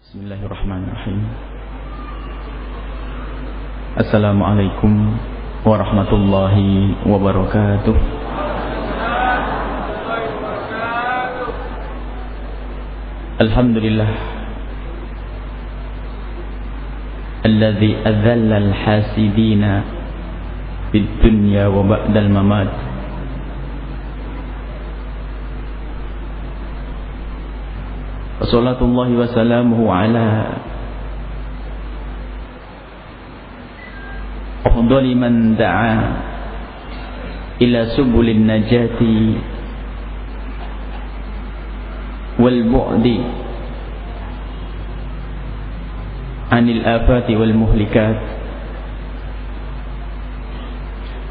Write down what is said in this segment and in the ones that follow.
Bismillahirrahmanirrahim. Assalamualaikum warahmatullahi wabarakatuh. Alhamdulillah alladzi adzalla al-hasidina fid dunya wa ba'dal mamat. Wassalatullahi wassalamuhu ala afdali man da'a ila subulin najati wal bu'di anil afati wal muhlikat,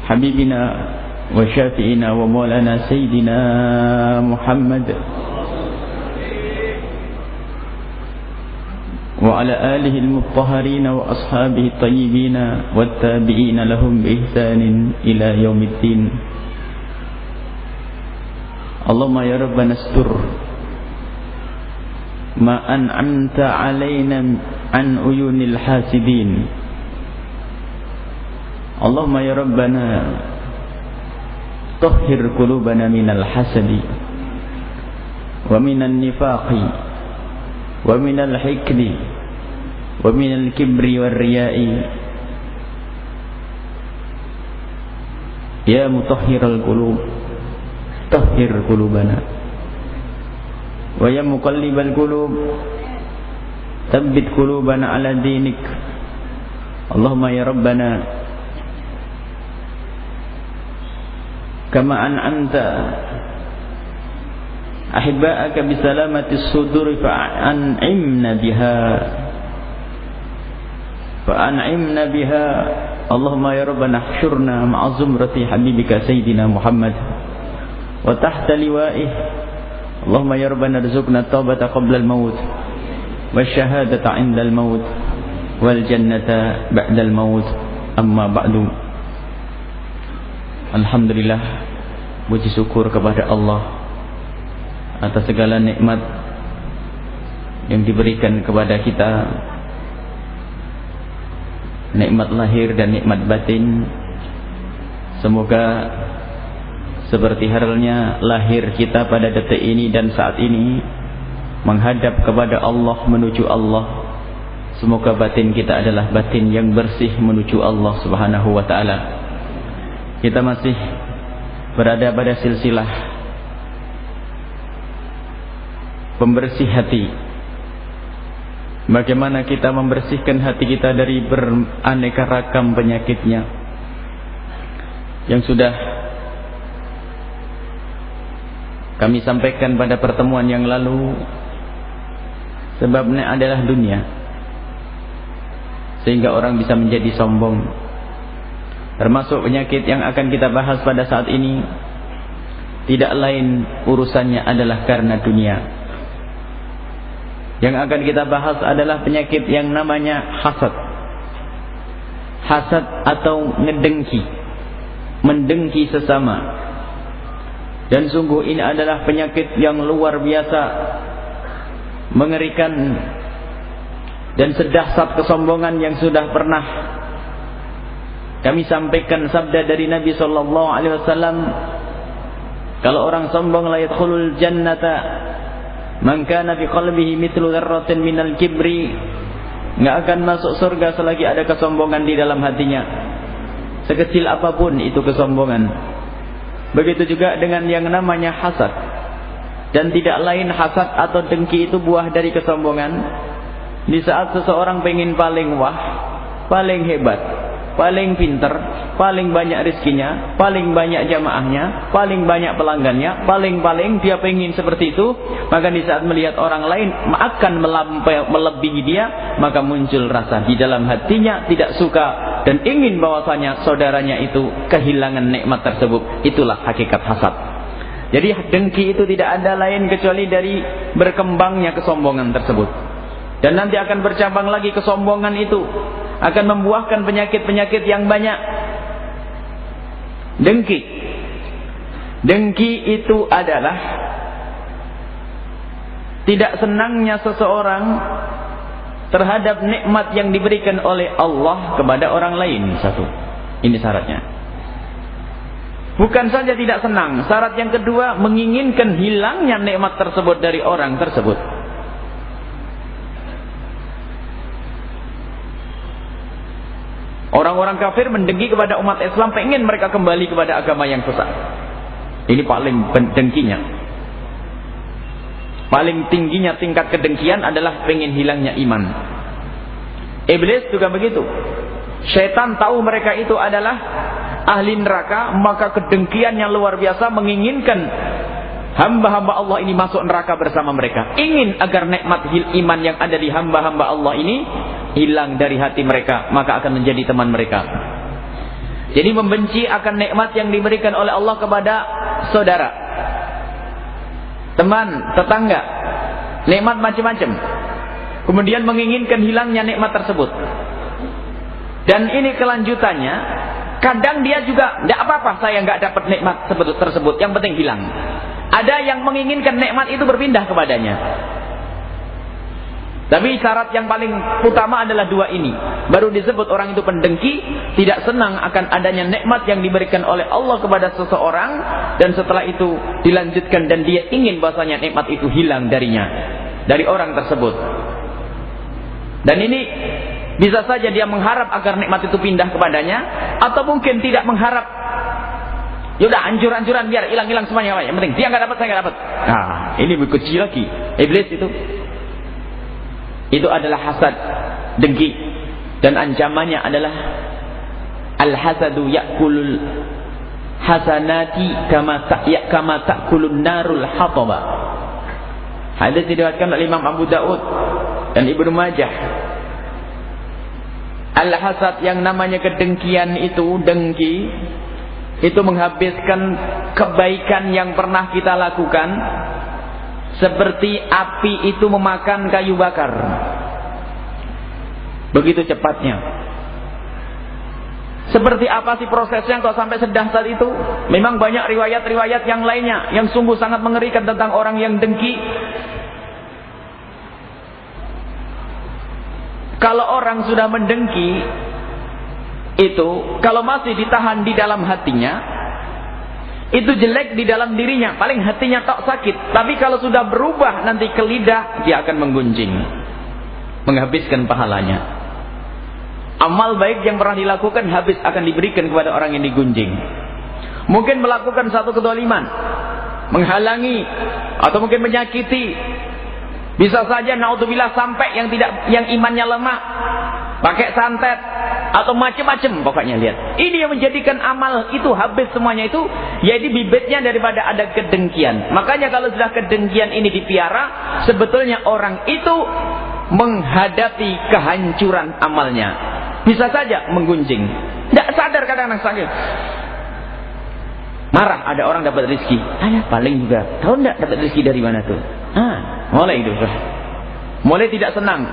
habibina wa syafi'ina wa maulana sayyidina Muhammad wa ala alihi al-mutahharin wa ashabihi at-tayyibin wat-tabi'in lahum bi ihsanin ila yaumiddin. Allahumma ya rabbana astur ma an'amta alaina an uyunil hasidin. Allahumma ya rabbana tahhir qulubana minal hasadi wa minan nifaqi wa minal hikdi wa minal kibri war riya'i ya mutahhiral qulub tahhir qulubana wa ya muqallibal qulub tsabbit qulubana ala dinik. Allahumma ya rabbana kama an'amta ahibba'aka bisalamatis sudur fa'an'imna biha. Allahumma ya rabbana ahsyurna ma'a zumrati habibika sayyidina Muhammad wa tahta liwa'ih. Allahumma ya rabbana rizukna taubata qabla al-maut wa syahadata 'inda al-maut wal jannata ba'da al-maut. Amma ba'du. Alhamdulillah, puji syukur kepada Allah atas segala nikmat yang diberikan kepada kita, nikmat lahir dan nikmat batin. Semoga seperti halnya lahir kita pada detik ini dan saat ini menghadap kepada Allah, menuju Allah, semoga batin kita adalah batin yang bersih menuju Allah Subhanahu wa taala. Kita masih berada pada silsilah pembersih hati. Bagaimana kita membersihkan hati kita dari beraneka ragam penyakitnya yang sudah kami sampaikan pada pertemuan yang lalu. Sebabnya adalah dunia, sehingga orang bisa menjadi sombong. Termasuk penyakit yang akan kita bahas pada saat ini, tidak lain urusannya adalah karena dunia. Yang akan kita bahas adalah penyakit yang namanya hasad. Hasad atau ngedengki, mendengki sesama. Dan sungguh ini adalah penyakit yang luar biasa, mengerikan, dan sedahsyat kesombongan yang sudah pernah kami sampaikan sabda dari Nabi sallallahu alaihi wasallam, kalau orang sombong la yadkhulul jannata man kana fi qalbihi mithlu dzarratin minal kibri, enggak akan masuk surga selagi ada kesombongan di dalam hatinya, sekecil apapun itu kesombongan. Begitu juga dengan yang namanya hasad. Dan tidak lain hasad atau dengki itu buah dari kesombongan. Di saat seseorang pengen paling wah, paling hebat, paling pinter, paling banyak rezekinya, paling banyak jamaahnya, paling banyak pelanggannya, paling dia pengen seperti itu, maka di saat melihat orang lain akan melebihi dia, maka muncul rasa di dalam hatinya tidak suka dan ingin bahwasanya saudaranya itu kehilangan nikmat tersebut. Itulah hakikat hasad. Jadi dengki itu tidak ada lain kecuali dari berkembangnya kesombongan tersebut. Dan nanti akan bercabang lagi kesombongan itu, akan membuahkan penyakit-penyakit yang banyak. Dengki. Dengki itu adalah tidak senangnya seseorang terhadap nikmat yang diberikan oleh Allah kepada orang lain. Satu, ini syaratnya. Bukan saja tidak senang, syarat yang kedua menginginkan hilangnya nikmat tersebut dari orang tersebut. Orang-orang kafir mendengki kepada umat Islam, pengen mereka kembali kepada agama yang sesat. Ini paling dengkinya. Paling tingginya tingkat kedengkian adalah pengen hilangnya iman. Iblis juga begitu. Syaitan tahu mereka itu adalah ahli neraka, maka kedengkiannya luar biasa, menginginkan hamba-hamba Allah ini masuk neraka bersama mereka. Ingin agar nikmat iman yang ada di hamba-hamba Allah ini hilang dari hati mereka, maka akan menjadi teman mereka. Jadi membenci akan nikmat yang diberikan oleh Allah kepada saudara, teman, tetangga, nikmat macam-macam. Kemudian menginginkan hilangnya nikmat tersebut. Dan ini kelanjutannya, kadang dia juga tidak apa-apa saya nggak dapat nikmat tersebut, yang penting hilang. Ada yang menginginkan nikmat itu berpindah kepadanya. Tapi syarat yang paling utama adalah dua ini. Baru disebut orang itu pendengki, tidak senang akan adanya nikmat yang diberikan oleh Allah kepada seseorang, dan setelah itu dilanjutkan dan dia ingin bahasanya nikmat itu hilang darinya, dari orang tersebut. Dan ini bisa saja dia mengharap agar nikmat itu pindah kepadanya, atau mungkin tidak mengharap. Yaudah, hancur-hancuran biar hilang-hilang semuanya, yang penting dia nggak dapat, saya nggak dapat. Nah, ini kecil lagi. Iblis itu adalah hasad, dengki, dan ancamannya adalah al-hasadu ya'kulul hasanati kama ta'kulun narul hataba. Hadis diriwayatkan oleh Imam Abu Daud dan Ibnu Majah. Al-hasad, yang namanya kedengkian itu, dengki itu menghabiskan kebaikan yang pernah kita lakukan, seperti api itu memakan kayu bakar. Begitu cepatnya. Seperti apa sih prosesnya kok sampai sedahsyat itu? Memang banyak riwayat-riwayat yang lainnya yang sungguh sangat mengerikan tentang orang yang dengki. Kalau orang sudah mendengki itu, kalau masih ditahan di dalam hatinya, itu jelek di dalam dirinya, paling hatinya tak sakit. Tapi kalau sudah berubah nanti ke lidah, dia akan menggunjing, menghabiskan pahalanya. Amal baik yang pernah dilakukan habis akan diberikan kepada orang yang digunjing. Mungkin melakukan satu kezaliman, menghalangi atau mungkin menyakiti. Bisa saja naudzubillah sampai yang imannya lemah, pakai santet atau macam-macam, pokoknya lihat. Ini yang menjadikan amal itu habis semuanya itu, yaitu bibitnya daripada ada kedengkian. Makanya kalau sudah kedengkian ini dipiara, sebetulnya orang itu menghadapi kehancuran amalnya. Bisa saja menggunjing, tidak sadar kadang-kadang sakit. Marah ada orang dapat rezeki, paling juga tahu tidak dapat rezeki dari mana tuh? Mulai itu, mulai tidak senang,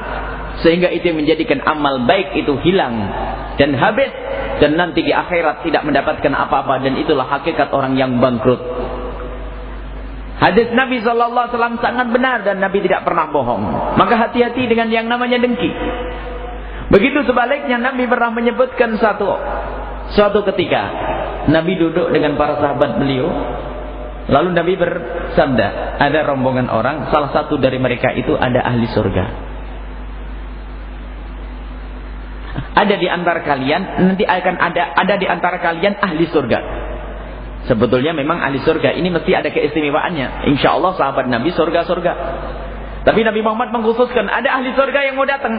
sehingga itu yang menjadikan amal baik itu hilang dan habis, dan nanti di akhirat tidak mendapatkan apa-apa, dan itulah hakikat orang yang bangkrut. Hadis Nabi SAW sangat benar dan Nabi tidak pernah bohong. Maka hati-hati dengan yang namanya dengki. Begitu sebaliknya, Nabi pernah menyebutkan suatu ketika Nabi duduk dengan para sahabat beliau, lalu Nabi bersabda, ada rombongan orang, salah satu dari mereka itu ada ahli surga. Ada di antara kalian, nanti akan ada di antara kalian ahli surga. Sebetulnya memang ahli surga ini mesti ada keistimewaannya. Insya Allah sahabat Nabi surga-surga. Tapi Nabi Muhammad mengkhususkan ada ahli surga yang mau datang.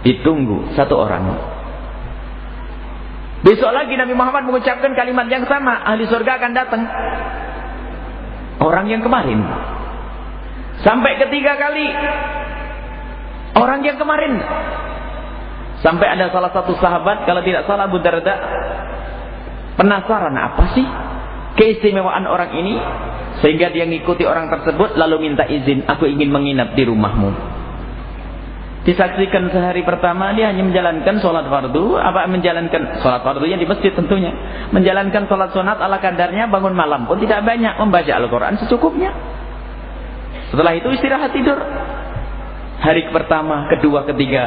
Ditunggu satu orang. Besok lagi Nabi Muhammad mengucapkan kalimat yang sama, ahli surga akan datang. Orang yang kemarin. Sampai ketiga kali, orang yang kemarin. Sampai ada salah satu sahabat, kalau tidak salah Abu Darda, penasaran apa sih keistimewaan orang ini, sehingga dia mengikuti orang tersebut lalu minta izin, aku ingin menginap di rumahmu. Disaksikan sehari pertama dia hanya menjalankan sholat fardu, menjalankan sholat fardunya di masjid tentunya, menjalankan sholat sunat ala kadarnya, bangun malam pun tidak banyak, membaca Al-Quran secukupnya. Setelah itu istirahat tidur. Hari pertama, kedua, ketiga.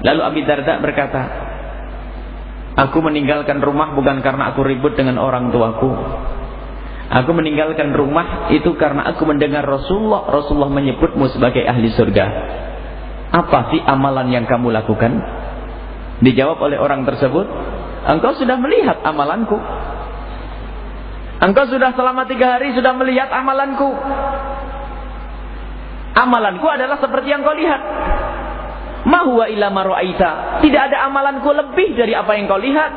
Lalu Abi Darda berkata, aku meninggalkan rumah bukan karena aku ribut dengan orang tuaku. Aku meninggalkan rumah itu karena aku mendengar Rasulullah menyebutmu sebagai ahli surga. Apa sih amalan yang kamu lakukan? Dijawab oleh orang tersebut, engkau sudah melihat amalanku. Engkau sudah selama 3 hari sudah melihat amalanku. Amalanku adalah seperti yang kau lihat. Ma huwa illa ma ra'aita. Tidak ada amalanku lebih dari apa yang kau lihat.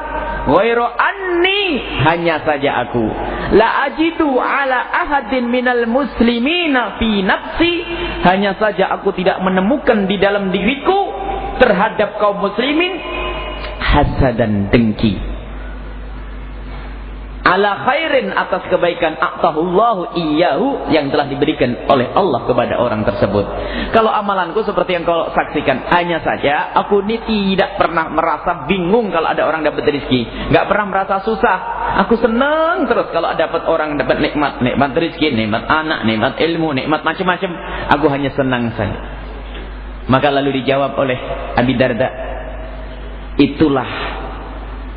Ghairu anni, hanya saja aku la ajidu ala ahadin minal muslimina fi nafsi, hanya saja aku tidak menemukan di dalam diriku terhadap kaum muslimin hasadan, dengki. Ala khairin, atas kebaikan a'tahullahu iyyahu, yang telah diberikan oleh Allah kepada orang tersebut. Kalau amalanku seperti yang kau saksikan, hanya saja aku ini tidak pernah merasa bingung kalau ada orang dapat rezeki, enggak pernah merasa susah. Aku senang terus kalau dapat orang dapat nikmat rezeki, nikmat anak, nikmat ilmu, nikmat macam-macam. Aku hanya senang saja. Maka lalu dijawab oleh Abi Darda, itulah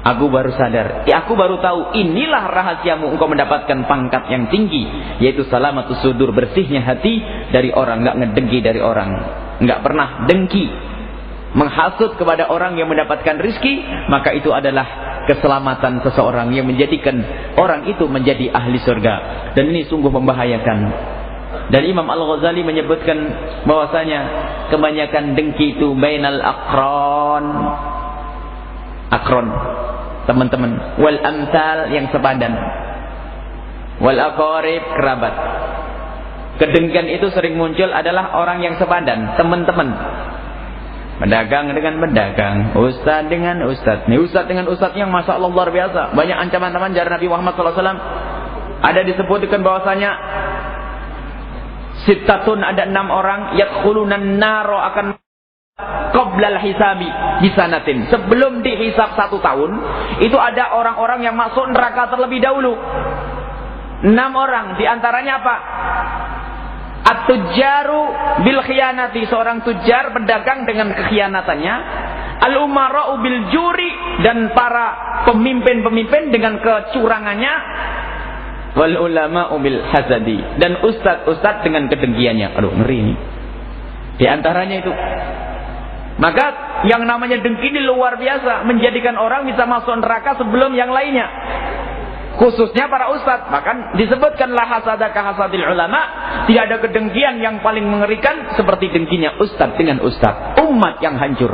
aku baru sadar, aku baru tahu, inilah rahasiamu engkau mendapatkan pangkat yang tinggi, yaitu salamatus sudur, bersihnya hati dari orang, enggak ngedengki dari orang, enggak pernah dengki, menghasut kepada orang yang mendapatkan rizki. Maka itu adalah keselamatan seseorang yang menjadikan orang itu menjadi ahli surga. Dan ini sungguh membahayakan. Dan Imam Al-Ghazali menyebutkan bahwasanya kebanyakan dengki itu bainal akron, teman-teman, wal amsal, yang sepadan, wal aqarib, kerabat. Kedengkian itu sering muncul adalah orang yang sepadan, teman-teman. Pedagang dengan pedagang, ustaz dengan ustaz. Nih ustaz dengan ustaz yang masya Allah luar biasa. Banyak ancaman-ancaman dari Nabi Muhammad SAW. Ada disebutkan bahwasanya sittatun, ada 6 orang, yadkhulunan naro, akan qoblal hisabi bisanatin, sebelum dihisab 1 tahun, itu ada orang-orang yang masuk neraka terlebih dahulu. 6 orang, diantaranya apa? At-tujjaru bil khiyanati, seorang tujar, pedagang dengan kekhianatannya. Al-umara'u bil juri, dan para pemimpin-pemimpin dengan kecurangannya. Wal ulama'u bil hasadi, dan ustaz-ustaz dengan kedengkiannya. Aduh, ngeri ini. Di antaranya itu. Maka yang namanya dengki ini luar biasa, menjadikan orang bisa masuk neraka sebelum yang lainnya, khususnya para ustadz. Bahkan disebutkan la hasada ka hasadil ulama, tidak ada kedengkian yang paling mengerikan seperti dengkinya ustadz dengan ustadz. Umat yang hancur,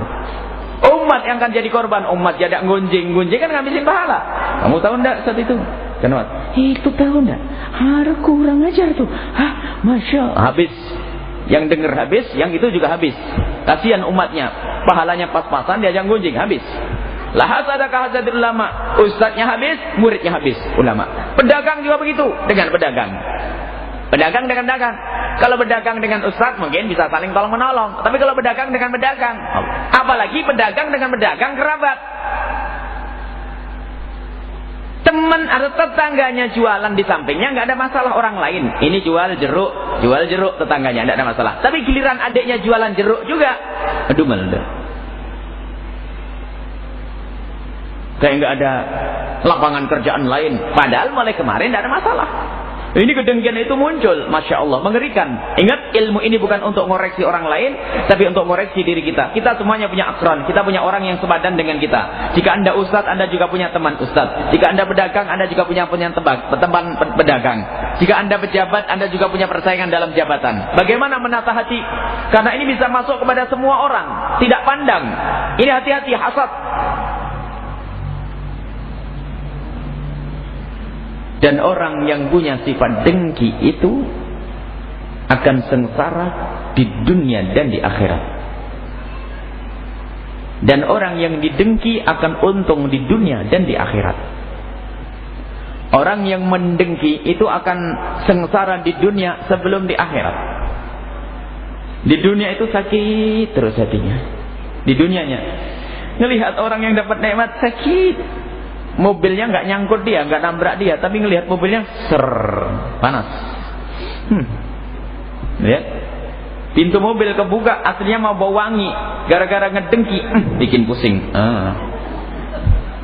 umat yang akan jadi korban, umat jadi gunjing kan ngabisin pahala. Kamu tahu enggak saat itu? Kenapa? Itu tahu enggak? Harus kurang ajar tuh. Hah, masya Allah. Habis. Yang dengar habis, yang itu juga habis. Kasihan umatnya, pahalanya pas-pasan, diajak gunjing, habis. La hasada ka hasadil ulama, ustadznya habis, muridnya habis, ulama. Pedagang juga begitu, dengan pedagang. Pedagang dengan dagang. Kalau pedagang dengan ustadz mungkin bisa saling tolong menolong. Tapi kalau pedagang dengan pedagang, apalagi pedagang dengan pedagang kerabat. Teman atau tetangganya jualan di sampingnya, nggak ada masalah orang lain. Ini jual jeruk tetangganya, nggak ada masalah. Tapi giliran adiknya jualan jeruk juga, aduh malah. Kayak nggak ada lapangan kerjaan lain. Padahal mulai kemarin nggak ada masalah. Ini kedengkian itu muncul, masya Allah, mengerikan. Ingat, ilmu ini bukan untuk ngoreksi orang lain, tapi untuk ngoreksi diri kita. Kita semuanya punya akron, kita punya orang yang sepadan dengan kita. Jika Anda ustadz, Anda juga punya teman ustadz. Jika Anda pedagang, Anda juga punya teman pedagang. Jika Anda pejabat, Anda juga punya persaingan dalam jabatan. Bagaimana menata hati? Karena ini bisa masuk kepada semua orang, tidak pandang. Ini hati-hati, hasad. Dan orang yang punya sifat dengki itu akan sengsara di dunia dan di akhirat. Dan orang yang didengki akan untung di dunia dan di akhirat. Orang yang mendengki itu akan sengsara di dunia sebelum di akhirat. Di dunia itu sakit terus hatinya. Di dunianya ngelihat orang yang dapat nikmat sakit. Mobilnya nggak nyangkut dia, nggak nabrak dia, tapi ngelihat mobilnya panas. Lihat, Pintu mobil kebuka, aslinya mau bau wangi, gara-gara ngedengki, bikin pusing.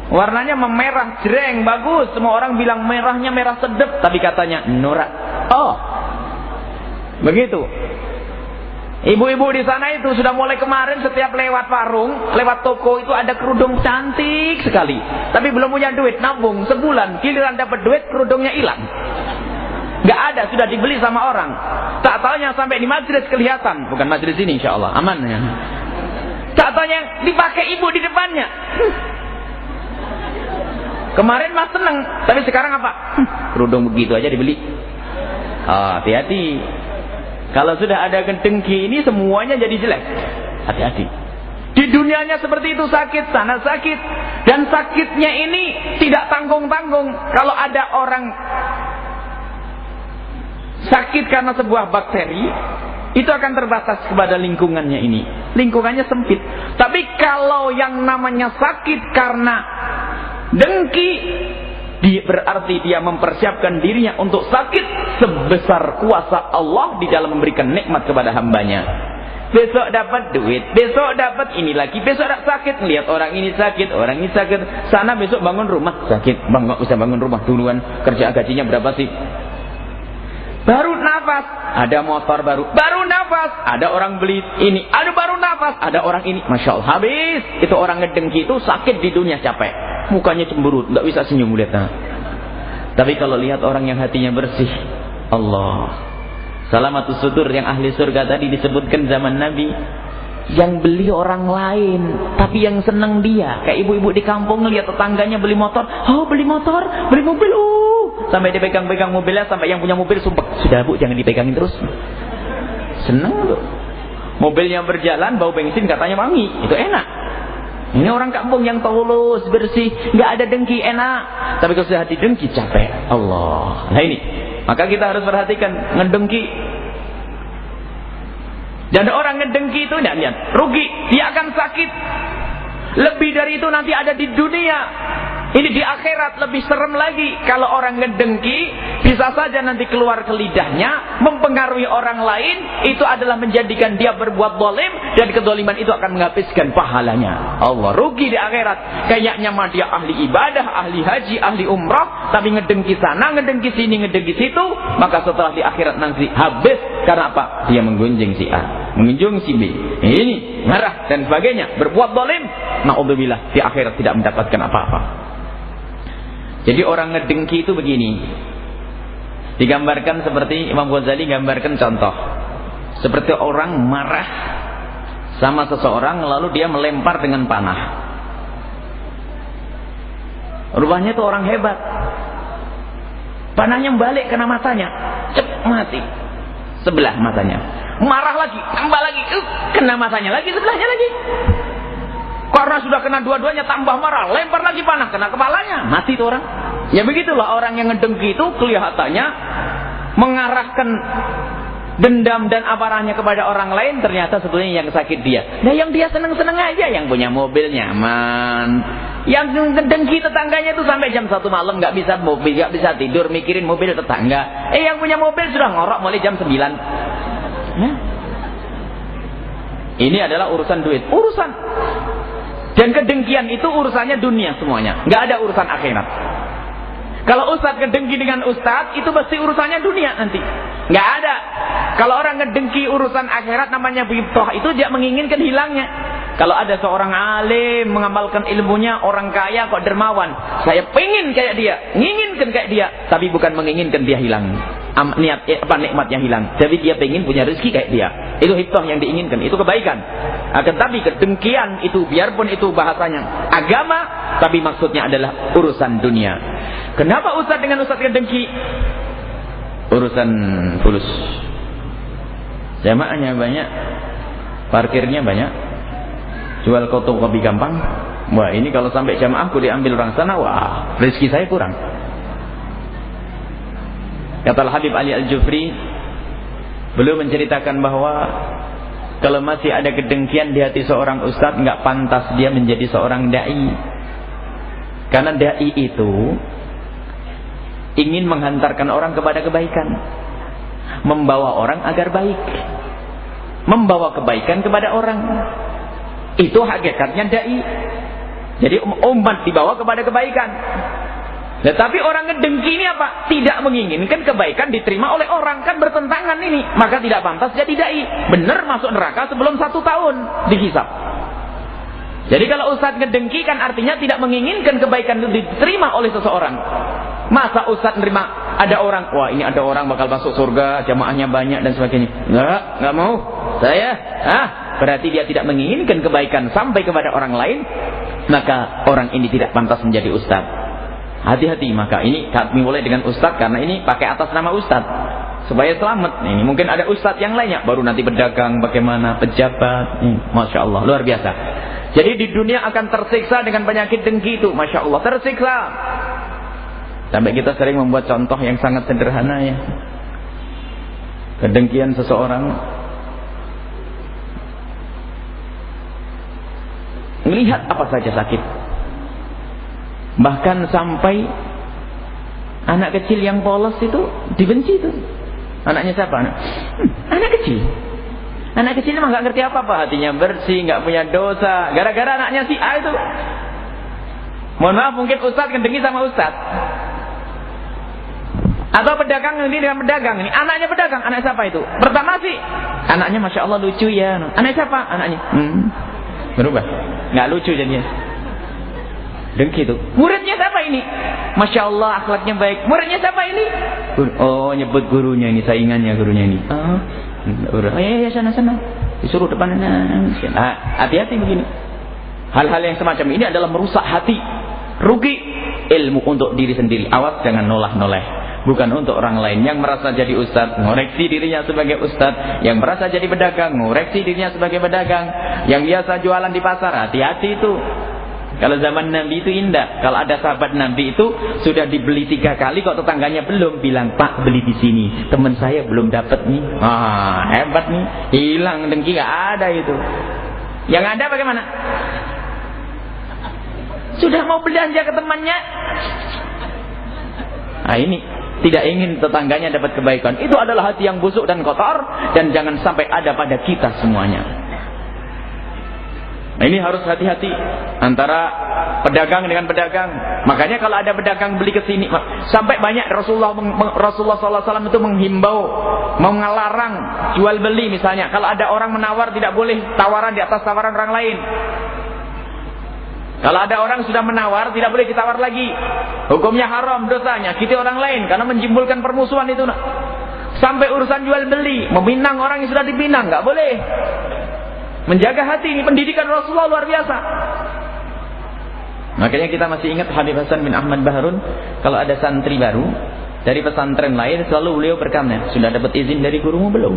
Warnanya memerah, jreng, bagus. Semua orang bilang merahnya merah sedap, tapi katanya norak. Oh, begitu. Ibu-ibu di sana itu sudah mulai kemarin setiap lewat warung, lewat toko itu ada kerudung cantik sekali. Tapi belum punya duit, nabung sebulan, giliran dapat duit kerudungnya hilang. Gak ada, sudah dibeli sama orang. Tak taunya sampai di majelis kelihatan. Bukan majelis ini insyaallah, aman ya. Tak taunya dipakai ibu di depannya. Kemarin mas seneng, tapi sekarang apa? Kerudung begitu aja dibeli. Hati-hati. Kalau sudah ada kedengki ini semuanya jadi jelek. Hati-hati. Di dunianya seperti itu, sakit, sana sakit. Dan sakitnya ini tidak tanggung-tanggung. Kalau ada orang sakit karena sebuah bakteri, itu akan terbatas kepada lingkungannya ini. Lingkungannya sempit. Tapi kalau yang namanya sakit karena dengki, berarti dia mempersiapkan dirinya untuk sakit sebesar kuasa Allah di dalam memberikan nikmat kepada hambanya. Besok dapat duit, besok dapat ini lagi, besok sakit, melihat orang ini sakit, orang ini sakit. Sana besok bangun rumah, sakit, bang nggak usah bangun rumah duluan, kerja gajinya berapa sih? Baru nafas, ada motor baru nafas, ada orang beli ini, ada baru nafas, ada orang ini, masya Allah, habis. Itu orang ngedengki itu sakit di dunia, capek, mukanya cemberut, nggak bisa senyum lihatnya. Tapi kalau lihat orang yang hatinya bersih, Allah, salamatus sudur yang ahli surga tadi disebutkan zaman Nabi, yang beli orang lain, tapi yang senang dia. Kayak ibu-ibu di kampung ngelihat tetangganya beli motor, oh beli motor, beli mobil, sampai dipegang-pegang mobilnya, sampai yang punya mobil sumpah, sudah bu jangan dipegangin terus. Senang loh. Mobilnya berjalan, bau bensin katanya wangi, itu enak. Ini orang kampung yang tulus, bersih, nggak ada dengki, enak. Tapi kalau sudah didengki capek, Allah. Nah ini, maka kita harus perhatikan ngedengki. Dan orang ngedengki itu tidak rugi, dia akan sakit. Lebih dari itu nanti ada di dunia. Ini di akhirat lebih serem lagi. Kalau orang ngedengki, bisa saja nanti keluar ke lidahnya, mempengaruhi orang lain. Itu adalah menjadikan dia berbuat zalim, dan kezaliman itu akan menghabiskan pahalanya. Allah, rugi di akhirat. Kayaknya mah dia ahli ibadah, ahli haji, ahli umrah, tapi ngedengki sana, ngedengki sini, ngedengki situ. Maka setelah di akhirat nanti habis. Karena apa? Dia menggunjing si A, mengunjung si B, ini marah dan sebagainya, berbuat zalim. Na'udzubillah, di akhirat tidak mendapatkan apa-apa. Jadi orang ngedengki itu begini, digambarkan seperti Imam Ghazali gambarkan contoh, seperti orang marah sama seseorang lalu dia melempar dengan panah. Rupanya itu orang hebat, panahnya balik kena matanya, cep mati sebelah matanya. Marah lagi, tambah lagi, kena matanya lagi, sebelahnya lagi. Karena sudah kena dua-duanya tambah marah, lempar lagi panah, kena kepalanya, mati itu orang. Ya begitulah orang yang ngedengki itu kelihatannya mengarahkan dendam dan amarahnya kepada orang lain, ternyata sebetulnya yang sakit dia. Nah yang dia seneng-seneng aja, yang punya mobil nyaman. Yang ngedengki tetangganya itu sampai jam 1 malam nggak bisa mobil, nggak bisa tidur mikirin mobil tetangga. Yang punya mobil sudah ngorok mulai jam 9. Nah, ini adalah urusan duit, urusan. Dan kedengkian itu urusannya dunia semuanya, nggak ada urusan akhirat. Kalau ustadz ngedengki dengan ustadz, itu pasti urusannya dunia nanti, nggak ada. Kalau orang ngedengki urusan akhirat, namanya bibtoh, itu dia menginginkan hilangnya. Kalau ada seorang alim mengamalkan ilmunya, orang kaya kok dermawan, saya pengen kayak dia, menginginkan kayak dia, tapi bukan menginginkan dia hilang, nikmatnya hilang, tapi dia pengen punya rezeki kayak dia. Itu hibtoh yang diinginkan, itu kebaikan. Akan tapi kedengkian itu, biarpun itu bahasanya agama, tapi maksudnya adalah urusan dunia. Kenapa ustadz dengan ustadz kedengki? Urusan fulus, jamaahnya banyak, parkirnya banyak, jual fotokopi gampang. Wah ini kalau sampai jamaahku diambil orang sana, wah rezeki saya kurang. Kata Habib Ali Al-Jufri, beliau menceritakan bahwa kalau masih ada kedengkian di hati seorang ustadz, nggak pantas dia menjadi seorang dai. Karena dai itu ingin menghantarkan orang kepada kebaikan, membawa orang agar baik. membawa kebaikan kepada orang. Itu hakikatnya dai. Jadi umat dibawa kepada kebaikan. Tetapi orang ngedengki ini apa? Tidak menginginkan kebaikan diterima oleh orang, kan bertentangan ini. Maka tidak pantas jadi dai. Benar masuk neraka sebelum 1 tahun dihisab. Jadi kalau ustaz ngedengki kan artinya tidak menginginkan kebaikan itu diterima oleh seseorang. Masa ustaz nerima ada orang, wah ini ada orang bakal masuk surga, jamaahnya banyak dan sebagainya. Enggak mau. Saya, berarti dia tidak menginginkan kebaikan sampai kepada orang lain, maka orang ini tidak pantas menjadi ustaz. Hati-hati, maka ini kami mulai dengan ustaz karena ini pakai atas nama ustaz supaya selamat. Ini mungkin ada ustaz yang lainnya, baru nanti pedagang, bagaimana pejabat. Masya Allah, luar biasa. Jadi di dunia akan tersiksa dengan penyakit dengki itu, masya Allah, tersiksa. Sampai kita sering membuat contoh yang sangat sederhana ya. Kedengkian seseorang, melihat apa saja sakit. Bahkan sampai anak kecil yang polos itu dibenci itu. Anaknya siapa? Anak kecil. Anak kecil memang nggak ngerti apa-apa, hatinya bersih, nggak punya dosa. Gara-gara anaknya si A itu. Mohon maaf, mungkin ustaz kendengki sama ustaz. Atau pedagang ini dengan pedagang ini. Anaknya pedagang, anak siapa itu? Pertama sih, anaknya masya Allah lucu ya. Anak siapa? Anaknya. Berubah, nggak lucu jadinya. Dengki itu. Muridnya siapa ini? Masya Allah akhlaknya baik. Muridnya siapa ini? Oh, nyebut gurunya ini, saingannya gurunya ini. Oh ya sana. Disuruh depan. Hati-hati begini. Hal-hal yang semacam ini adalah merusak hati. Rugi ilmu untuk diri sendiri. Awas jangan noleh-noleh. Bukan untuk orang lain. Yang merasa jadi ustaz, ngoreksi dirinya sebagai ustaz. Yang merasa jadi pedagang, ngoreksi dirinya sebagai pedagang. Yang biasa jualan di pasar, hati-hati itu. Kalau zaman Nabi itu indah. Kalau ada sahabat Nabi itu sudah dibeli 3 kali, kok tetangganya belum, bilang, Pak beli di sini, teman saya belum dapat nih. Hebat nih, hilang dengki, gak ada itu. Yang ada bagaimana? Sudah mau belanja ke temannya. Ini tidak ingin tetangganya dapat kebaikan. Itu adalah hati yang busuk dan kotor, dan jangan sampai ada pada kita semuanya. Nah, ini harus hati-hati antara pedagang dengan pedagang. Makanya kalau ada pedagang beli ke sini, sampai banyak Rasulullah SAW itu menghimbau, mengelarang jual beli misalnya. Kalau ada orang menawar, tidak boleh tawaran di atas tawaran orang lain. Kalau ada orang sudah menawar, tidak boleh ditawar lagi. Hukumnya haram, dosanya nyakiti orang lain karena menjimbulkan permusuhan itu. Sampai urusan jual beli, meminang orang yang sudah dipinang, nggak boleh. Menjaga hati ini, pendidikan Rasulullah luar biasa. Makanya kita masih ingat Habib Hasan bin Ahmad Baharun, kalau ada santri baru dari pesantren lain, selalu beliau bertanya, sudah dapat izin dari gurumu belum?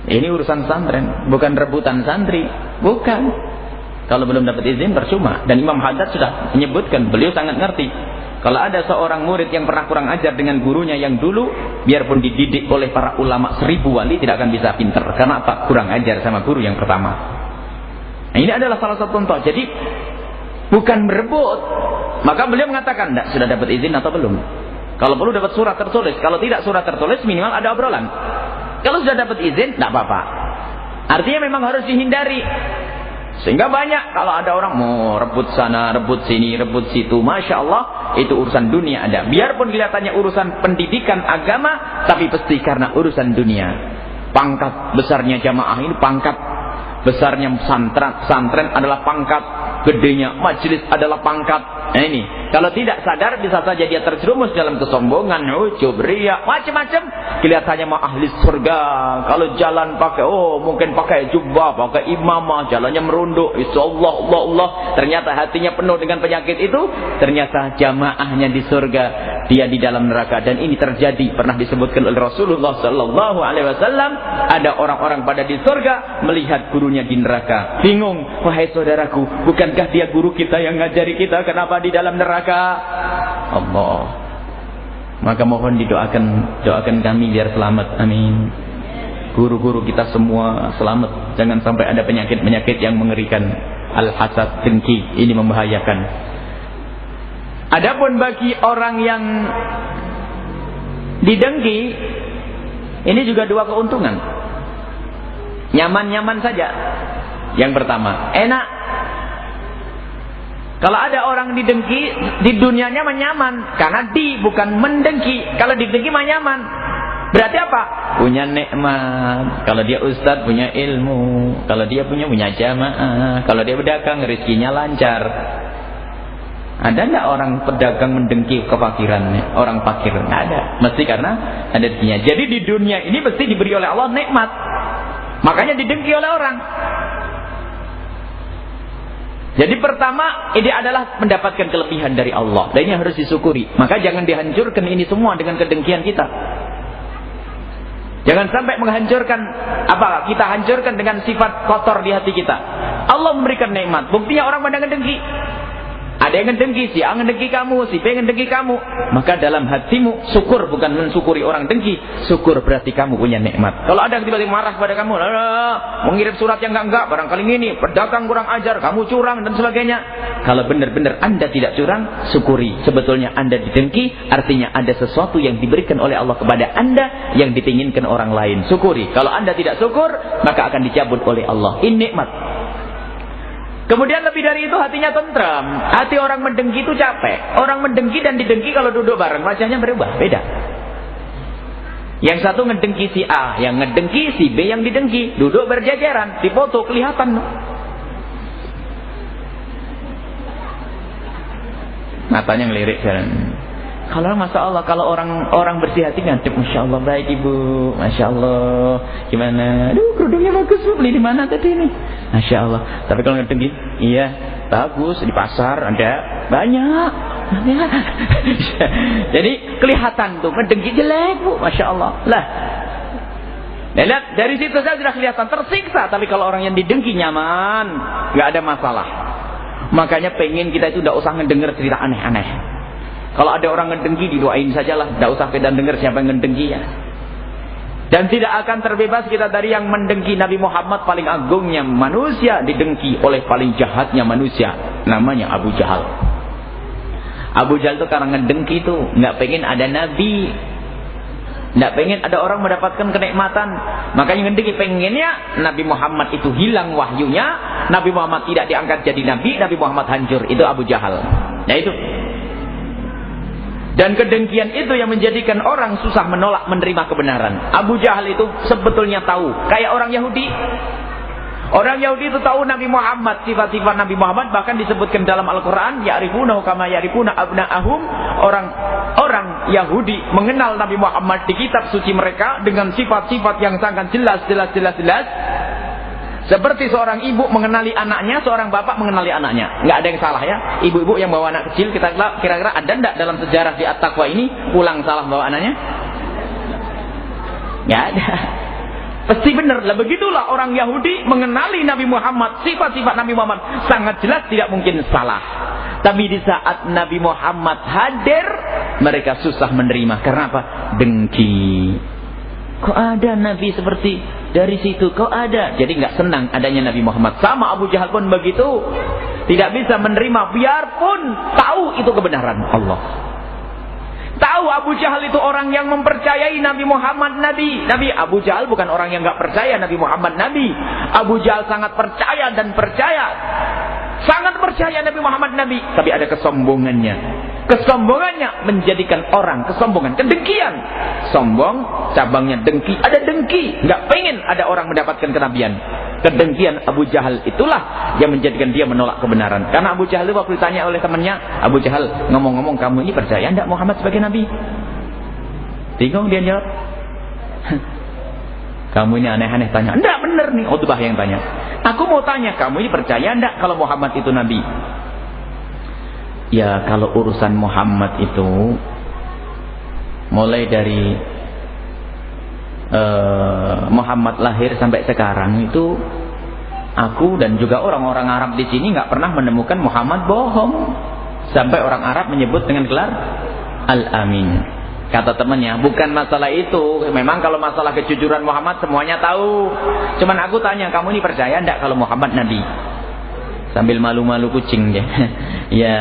Ini urusan pesantren, bukan rebutan santri, bukan. Kalau belum dapat izin percuma. Dan Imam Haddad sudah menyebutkan, beliau sangat ngerti. Kalau ada seorang murid yang pernah kurang ajar dengan gurunya yang dulu, biarpun dididik oleh para ulama 1000 wali, tidak akan bisa pintar. Karena apa? Kurang ajar sama guru yang pertama. Nah, ini adalah salah satu contoh. Jadi bukan berebut. Maka beliau mengatakan, "Nggak, sudah dapat izin atau belum?" Kalau perlu dapat surat tertulis. Kalau tidak surat tertulis, minimal ada obrolan. Kalau sudah dapat izin, tidak apa-apa. Artinya memang harus dihindari. Sehingga banyak kalau ada orang mau rebut sana, rebut sini, rebut situ, masya Allah, itu urusan dunia ada. Biarpun kelihatannya urusan pendidikan agama, tapi pasti karena urusan dunia. Pangkat besarnya jamaah ini, pangkat besarnya santren adalah pangkat, gedenya majelis adalah pangkat. Nah ini, kalau tidak sadar bisa saja dia terjerumus dalam kesombongan, ujub, riya, macam-macam. Kelihatannya mah ahli surga. Kalau jalan pakai, mungkin pakai jubah, pakai imamah, jalannya merunduk, insyaallah, Allah. Ternyata hatinya penuh dengan penyakit itu. Ternyata jamaahnya di surga, dia di dalam neraka. Dan ini terjadi, pernah disebutkan oleh Rasulullah Sallallahu Alaihi Wasallam. Ada orang-orang pada di surga melihat gurunya di neraka. Bingung, wahai saudaraku, bukankah dia guru kita yang ngajari kita? Kenapa di dalam neraka? Allah. Maka mohon doakan kami biar selamat. Amin. Guru-guru kita semua selamat. Jangan sampai ada penyakit-penyakit yang mengerikan. Al-hasad, dengki, ini membahayakan. Adapun bagi orang yang didengki, ini juga 2 keuntungan. Nyaman-nyaman saja. Yang pertama, enak. Kalau ada orang didengki, di dunianya nyaman. Karena bukan mendengki. Kalau didengki mah nyaman. Berarti apa? Punya nikmat. Kalau dia ustadz punya ilmu. Kalau dia punya jamaah. Kalau dia berdagang rezekinya lancar. Ada enggak orang pedagang mendengki kefakirannya? Orang fakir enggak ada. Mesti karena ada rezekinya. Jadi di dunia ini mesti diberi oleh Allah nikmat. Makanya didengki oleh orang. Jadi pertama, ini adalah mendapatkan kelebihan dari Allah. Dan ini harus disyukuri. Maka jangan dihancurkan ini semua dengan kedengkian kita. Jangan sampai menghancurkan apa? Kita hancurkan dengan sifat kotor di hati kita. Allah memberikan nikmat. Buktinya orang pandang dengki. Ada yang ngedengki, si A ngedengki kamu, si B ngedengki kamu. Maka dalam hatimu syukur, bukan mensyukuri orang dengki. Syukur berarti kamu punya nikmat. Kalau ada yang tiba-tiba marah pada kamu, mengirim surat yang enggak, barangkali ini pedagang kurang ajar, kamu curang dan sebagainya. Kalau benar-benar Anda tidak curang, syukuri. Sebetulnya Anda didengki, artinya ada sesuatu yang diberikan oleh Allah kepada Anda yang diinginkan orang lain. Syukuri. Kalau Anda tidak syukur, maka akan dicabut oleh Allah. Ini nikmat. Kemudian lebih dari itu hatinya tentram. Hati orang mendengki itu capek. Orang mendengki dan didengki kalau duduk bareng wajahnya berubah, beda. Yang satu ngedengki si A, yang ngedengki si B yang didengki. Duduk berjajaran, dipoto kelihatan. Matanya ngelirik jalan. Kalau Masya Allah, kalau orang bersih hati ngadep, Masya Allah baik ibu, Masya Allah, gimana? Aduh kerudungnya bagus bu, beli di mana tadi ini? Masya Allah. Tapi kalau ngedengki, iya bagus di pasar ada banyak. Jadi kelihatan tuh ngedengki jelek bu, Masya Allah. Lah, lihat dari situ saya sudah kelihatan tersiksa. Tapi kalau orang yang didengki nyaman, nggak ada masalah. Makanya pengen kita itu tidak usah ngedenger cerita aneh-aneh. Kalau ada orang ngedengki, didoain sajalah. Tidak usah kita dengar siapa yang ngedengki ya. Dan tidak akan terbebas kita dari yang mendengki. Nabi Muhammad paling agungnya manusia didengki oleh paling jahatnya manusia. Namanya Abu Jahal. Abu Jahal itu karena ngedengki itu nggak pengen ada Nabi. Nggak pengen ada orang mendapatkan kenikmatan. Makanya ngedengki pengennya Nabi Muhammad itu hilang wahyunya. Nabi Muhammad tidak diangkat jadi Nabi. Nabi Muhammad hancur. Itu Abu Jahal. Nah itu. Dan kedengkian itu yang menjadikan orang susah menolak menerima kebenaran. Abu Jahal itu sebetulnya tahu. Kayak orang Yahudi. Orang Yahudi itu tahu Nabi Muhammad. Sifat-sifat Nabi Muhammad bahkan disebutkan dalam Al-Quran. Ya'rifunahu kama ya'rifuna abna'ahum. Orang Yahudi mengenal Nabi Muhammad di kitab suci mereka. Dengan sifat-sifat yang sangat jelas. Seperti seorang ibu mengenali anaknya, seorang bapak mengenali anaknya. Nggak ada yang salah ya. Ibu-ibu yang bawa anak kecil, kita kira-kira ada enggak dalam sejarah di At-Taqwa ini pulang salah bawa anaknya? Nggak ada. Pasti benar. Lah begitulah orang Yahudi mengenali Nabi Muhammad, sifat-sifat Nabi Muhammad sangat jelas, tidak mungkin salah. Tapi di saat Nabi Muhammad hadir, mereka susah menerima. Karena apa? Dengki. Kok ada Nabi seperti dari situ? Kok ada? Jadi nggak senang adanya Nabi Muhammad. Sama Abu Jahal pun begitu. Tidak bisa menerima biarpun tahu itu kebenaran Allah. Tahu Abu Jahal itu orang yang mempercayai Nabi Muhammad Nabi. Abu Jahal bukan orang yang nggak percaya Nabi Muhammad Nabi. Abu Jahal sangat percaya dan percaya. Sangat percaya Nabi Muhammad Nabi. Tapi ada kesombongannya. Kesombongannya menjadikan orang kesombongan, kedengkian. Sombong, cabangnya dengki. Ada dengki, nggak pengen ada orang mendapatkan kenabian. Kedengkian Abu Jahal itulah yang menjadikan dia menolak kebenaran. Karena Abu Jahal itu waktu ditanya oleh temannya, Abu Jahal ngomong-ngomong, kamu ini percaya enggak Muhammad sebagai nabi? Bingung dia jawab. Kamu ini aneh-aneh tanya. Enggak bener nih, Utbah yang tanya. Aku mau tanya, kamu ini percaya enggak kalau Muhammad itu nabi? Ya kalau urusan Muhammad itu mulai dari Muhammad lahir sampai sekarang itu aku dan juga orang-orang Arab di sini nggak pernah menemukan Muhammad bohong. Sampai orang Arab menyebut dengan gelar Al-Amin. Kata temannya, bukan masalah itu. Memang kalau masalah kejujuran Muhammad semuanya tahu. Cuman aku tanya, kamu ini percaya enggak kalau Muhammad nabi? Sambil malu-malu kucing dia. Ya,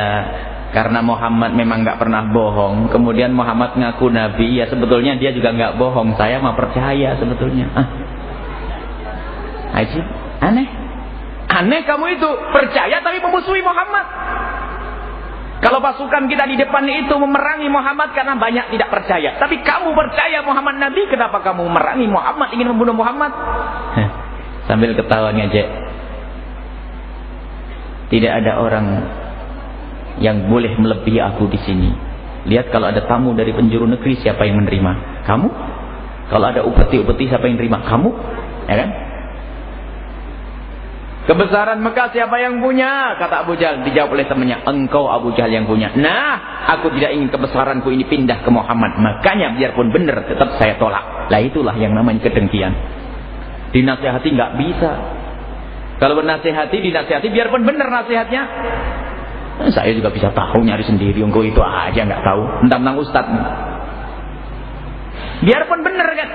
karena Muhammad memang nggak pernah bohong. Kemudian Muhammad ngaku nabi. Ya sebetulnya dia juga nggak bohong. Saya mah percaya sebetulnya. Ajib, aneh. Aneh kamu itu, percaya tapi memusuhi Muhammad. Kalau pasukan kita di depan itu memerangi Muhammad karena banyak tidak percaya. Tapi kamu percaya Muhammad Nabi, kenapa kamu memerangi Muhammad, ingin membunuh Muhammad? Sambil ketawa ngejek. Tidak ada orang yang boleh melebihi aku di sini. Lihat kalau ada tamu dari penjuru negeri, siapa yang menerima? Kamu? Kalau ada upeti-upeti, siapa yang menerima? Kamu? Ya kan? Kebesaran Mekah siapa yang punya? Kata Abu Jahal. Dijawab oleh temannya, engkau Abu Jahal yang punya. Nah, aku tidak ingin kebesaranku ini pindah ke Muhammad. Makanya biarpun benar tetap saya tolak. Lah itulah yang namanya kedengkian. Dinasihati nggak bisa. Kalau bernasihati, dinasihati biarpun benar nasihatnya. Saya juga bisa tahu nyari sendiri. Engkau itu aja nggak tahu. Tentang ustaz. Biarpun benar kan,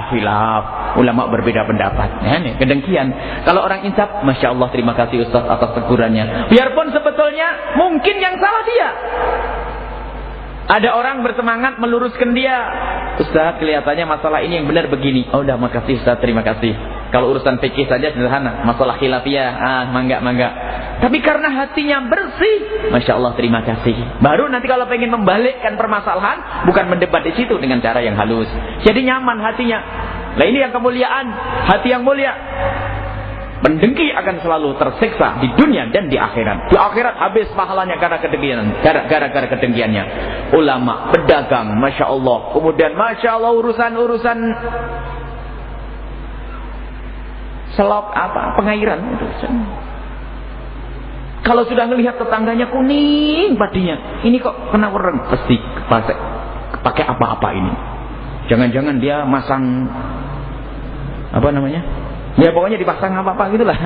khilaf, ulama berbeda pendapat. Nah, nih, kedengkian. Kalau orang insaf, masya Allah, terima kasih Ustaz atas tegurannya. Biarpun sebetulnya mungkin yang salah dia. Ada orang bersemangat meluruskan dia. Ustaz, kelihatannya masalah ini yang benar begini. Oh, udah, makasih Ustaz, terima kasih. Kalau urusan fikih saja sederhana, masalah khilafiyah, mangga. Tapi karena hatinya bersih, masya Allah, terima kasih. Baru nanti kalau pengen membalikkan permasalahan, bukan mendebat di situ dengan cara yang halus. Jadi nyaman hatinya. Nah, ini yang kemuliaan, hati yang mulia. Pendengki akan selalu tersiksa di dunia dan di akhirat. Di akhirat habis pahalanya karena kedengkian, gara-gara kedengkiannya. Ulama, pedagang, masya Allah. Kemudian masya Allah urusan selop pengairan itu. Kalau sudah melihat tetangganya kuning padinya, ini kok kena wereng, pasti pakai apa-apa ini. Jangan-jangan dia masang apa namanya? Ya pokoknya dipasang apa-apa gitulah.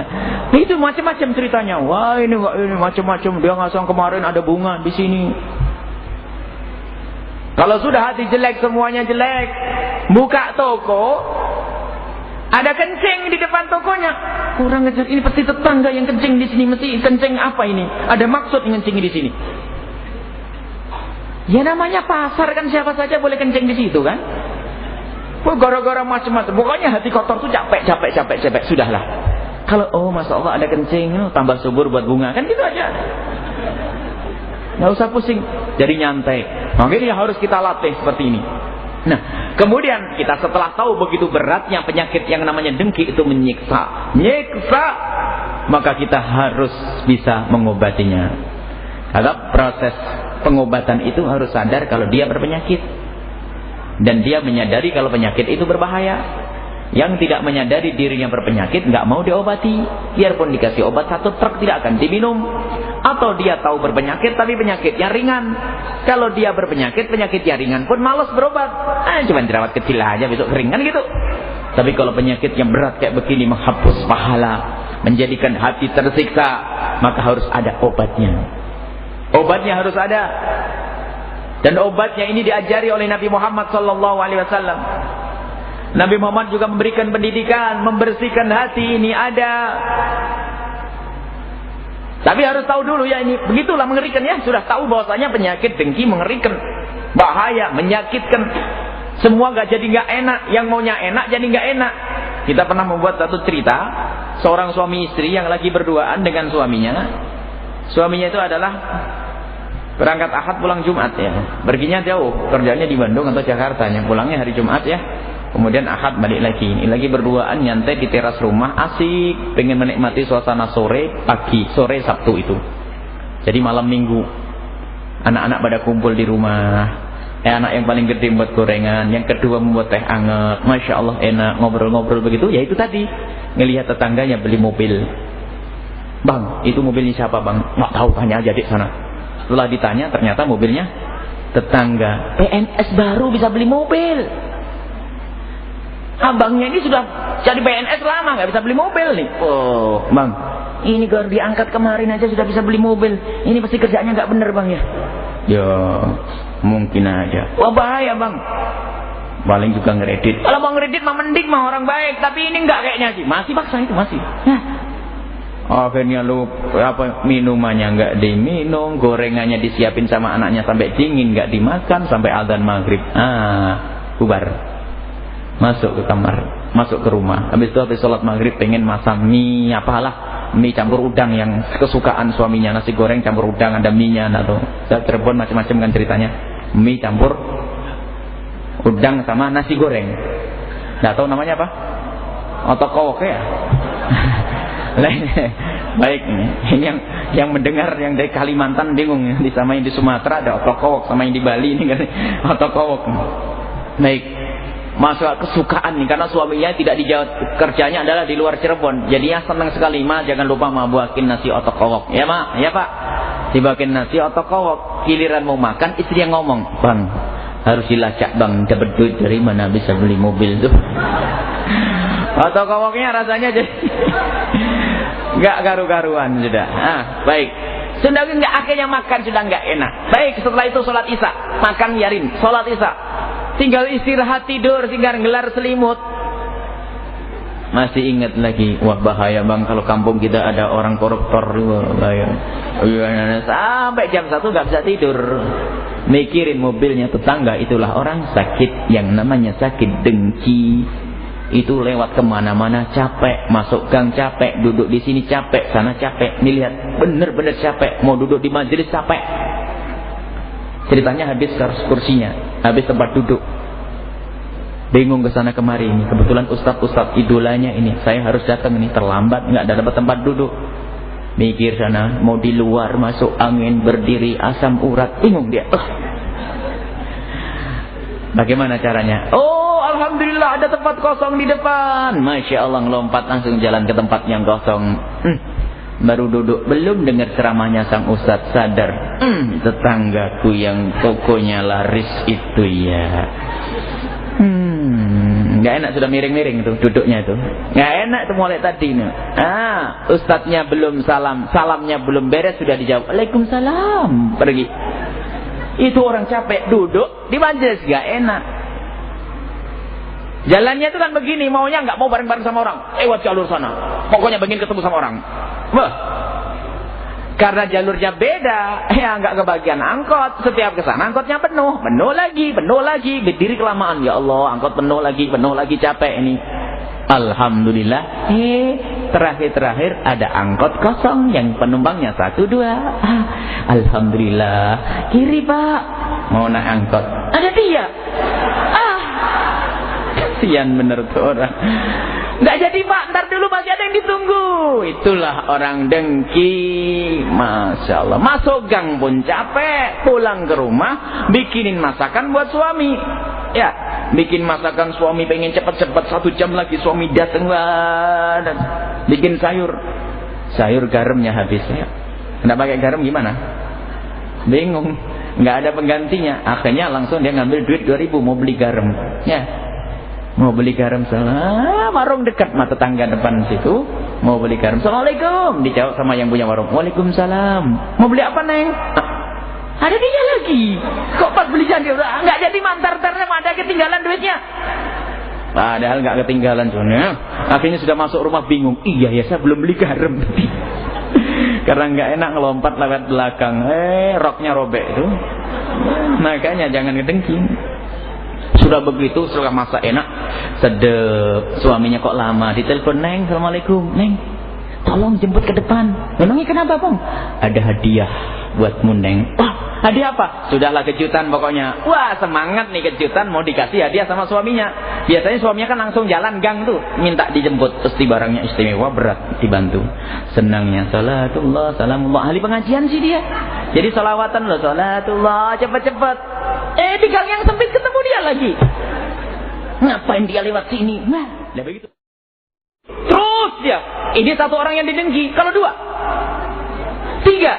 Itu macam-macam ceritanya. Wah, ini macam-macam, dia ngasang kemarin ada bunga di sini. Kalau sudah hati jelek, semuanya jelek. Buka toko, ada kencing di depan tokonya. Kurang ajar, ini pasti tetangga yang kencing di sini. Mesti kencing apa ini? Ada maksud kencing di sini. Ya namanya pasar kan, siapa saja boleh kencing di situ kan? Gara-gara macam-macam. Pokoknya hati kotor tuh capek. Sudahlah. Kalau masya Allah ada kencing, tambah subur buat bunga, kan gitu aja. Nggak usah pusing. Jadi nyantai. Makanya harus kita latih seperti ini. Nah, kemudian kita setelah tahu begitu beratnya penyakit yang namanya dengki itu menyiksa, maka kita harus bisa mengobatinya. Karena proses pengobatan itu harus sadar kalau dia berpenyakit. Dan dia menyadari kalau penyakit itu berbahaya. Yang tidak menyadari dirinya berpenyakit, nggak mau diobati. Biarpun dikasih obat 1 truk tidak akan diminum. Atau dia tahu berpenyakit tapi penyakitnya ringan. Kalau dia berpenyakit, penyakitnya ringan pun malas berobat. Cuma jerawat kecil aja, besok kering kan gitu. Tapi kalau penyakit yang berat kayak begini, menghapus pahala, menjadikan hati tersiksa, maka harus ada obatnya. Obatnya harus ada. Dan obatnya ini diajari oleh Nabi Muhammad SAW. Nabi Muhammad juga memberikan pendidikan, membersihkan hati ini ada. Tapi harus tahu dulu ya, ini begitulah mengerikan ya. Sudah tahu bahwasanya penyakit dengki mengerikan, bahaya, menyakitkan. Semua gak jadi gak enak. Yang maunya enak jadi gak enak. Kita pernah membuat satu cerita, seorang suami istri yang lagi berduaan dengan suaminya. Suaminya itu adalah berangkat Ahad pulang Jumat ya. Perginya jauh, kerjanya di Bandung atau Jakarta, yang pulangnya hari Jumat ya. Kemudian Ahad balik lagi. Ini lagi berduaan nyantai di teras rumah, asik, pengen menikmati suasana sore, pagi, sore Sabtu itu. Jadi malam Minggu. Anak-anak pada kumpul di rumah. Anak yang paling gede membuat gorengan, yang kedua membuat teh anget. Masya Allah enak, ngobrol-ngobrol begitu. Ya itu tadi, ngelihat tetangganya beli mobil. Bang, itu mobilnya siapa bang? Nggak tahu, tanya aja di sana. Setelah ditanya, ternyata mobilnya tetangga. PNS baru bisa beli mobil. Abangnya ini sudah jadi PNS lama, nggak bisa beli mobil nih. Oh, bang, ini baru diangkat kemarin aja sudah bisa beli mobil. Ini pasti kerjanya nggak bener bang ya? Ya, mungkin aja. Wah bahaya bang. Paling juga ngeredit. Kalau mau ngeredit mah mending mah orang baik, tapi ini nggak kayaknya sih. Masih paksa itu masih. Akhirnya minumannya nggak diminum, gorengannya disiapin sama anaknya sampai dingin nggak dimakan sampai adzan maghrib. Bubar, masuk ke kamar. masuk ke rumah. Habis itu habis sholat maghrib pengen masak mie apalah, mie campur udang yang kesukaan suaminya, nasi goreng campur udang ada mie-nya atau Cirebon macam-macam kan ceritanya. Mie campur udang sama nasi goreng. Nggak tahu namanya apa? Otok-owok ya. Baik, ini yang mendengar yang dari Kalimantan bingung ya. Sama yang di Sumatera ada otok-owok, sama yang di Bali ini kan otok-owok. Baik. Masalah kesukaan nih, karena suaminya tidak dijawab, kerjanya adalah di luar Cirebon. Jadinya senang sekali, Ma jangan lupa Ma buatin nasi otok-owok. Ya Ma, ya Pak. Dibawain nasi otok-owok. Giliran mau makan, istri yang ngomong, Bang, harus dilacak Bang, dapat duit dari mana bisa beli mobil tuh. Otok-owoknya rasanya jadi nggak karu-karuan sudah. Baik. Sudah nggak, akhirnya makan sudah nggak enak. Baik, setelah itu sholat isya, makan biarin, sholat isya. Tinggal istirahat tidur, tinggal gelar selimut. Masih ingat lagi, wah bahaya Bang kalau kampung kita ada orang koruptor, bahaya. Sampai jam 1 nggak bisa tidur. Mikirin mobilnya tetangga, itulah orang sakit yang namanya sakit dengki. Itu lewat kemana-mana capek, masuk gang capek, duduk di sini capek, sana capek. Nih lihat, bener-bener capek, mau duduk di majelis capek. Ceritanya habis kursinya, habis tempat duduk. Bingung ke sana kemari ini. Kebetulan ustaz-ustaz idolanya ini, saya harus datang ini, terlambat nggak ada dapat tempat duduk. Mikir sana, mau di luar masuk angin, berdiri asam urat, bingung dia. Bagaimana caranya? Oh, alhamdulillah ada tempat kosong di depan. Masya Allah, ngelompat langsung jalan ke tempat yang kosong. Baru duduk, belum dengar ceramahnya sang ustadz, sadar, tetanggaku yang tokonya laris itu ya. Nggak enak, sudah miring-miring tuh duduknya itu. Nggak enak tuh mulai tadi nih. Ustadznya belum salam, salamnya belum beres sudah dijawab, Waalaikumsalam, pergi. Itu orang capek duduk di majelis, nggak enak. Jalannya itu kan begini, maunya nggak mau bareng-bareng sama orang, lewat jalur sana. Pokoknya pengen ketemu sama orang. Wah, karena jalurnya beda, ya nggak kebagian angkot. Setiap kesana angkotnya penuh lagi, berdiri kelamaan. Ya Allah, angkot penuh lagi, capek ini. Alhamdulillah, terakhir ada angkot kosong yang penumpangnya 1, 2. Alhamdulillah, kiri Pak, mau naik angkot, ada dia. Kasian bener tuh orang. Nggak jadi Pak, ntar dulu masih ada yang ditunggu. Itulah orang dengki. Masya Allah. Masuk gang pun capek, pulang ke rumah bikinin masakan buat suami. Ya, bikin masakan suami pengen cepat-cepat, 1 jam lagi suami datang dan bikin sayur garamnya habis ya. Nggak pakai garam gimana? Bingung, nggak ada penggantinya. Akhirnya langsung dia ngambil duit 2.000 mau beli garam. Ya. Mau beli garam salah, warung dekat mata tangga depan situ. Mau beli garam, Assalamualaikum, dijawab sama yang punya warung, Waalaikumsalam. Mau beli apa Neng? Ada dia lagi. Kok pas beli jadi nggak jadi, mantar-tarnya ada ketinggalan duitnya. Padahal nggak ketinggalan soalnya. Akhirnya sudah masuk rumah bingung. Iya ya, saya belum beli garam. Karena nggak enak ngelompat lewat belakang. Roknya robek itu. Makanya jangan ngedengki. Sudah begitu, sudah masak enak, sedep. Suaminya kok lama, ditelepon, Neng, Assalamualaikum, Neng, tolong jemput ke depan. Memangnya kenapa Bang? Ada hadiah buatmu Neng. Wah, hadiah apa? Sudahlah, kejutan pokoknya. Wah, semangat nih kejutan, mau dikasih hadiah sama suaminya. Biasanya suaminya kan langsung jalan gang tuh, minta dijemput. Pasti barangnya istimewa, berat, dibantu. Senangnya, salatullah, salamullah. Ahli pengajian sih dia. Jadi salawatan loh, salatullah, cepet-cepet. Di gang yang sempit ketemu dia lagi. Ngapain dia lewat sini? Nah, begitu. Terus dia. Ini 1 orang yang didengki. Kalau 2, 3,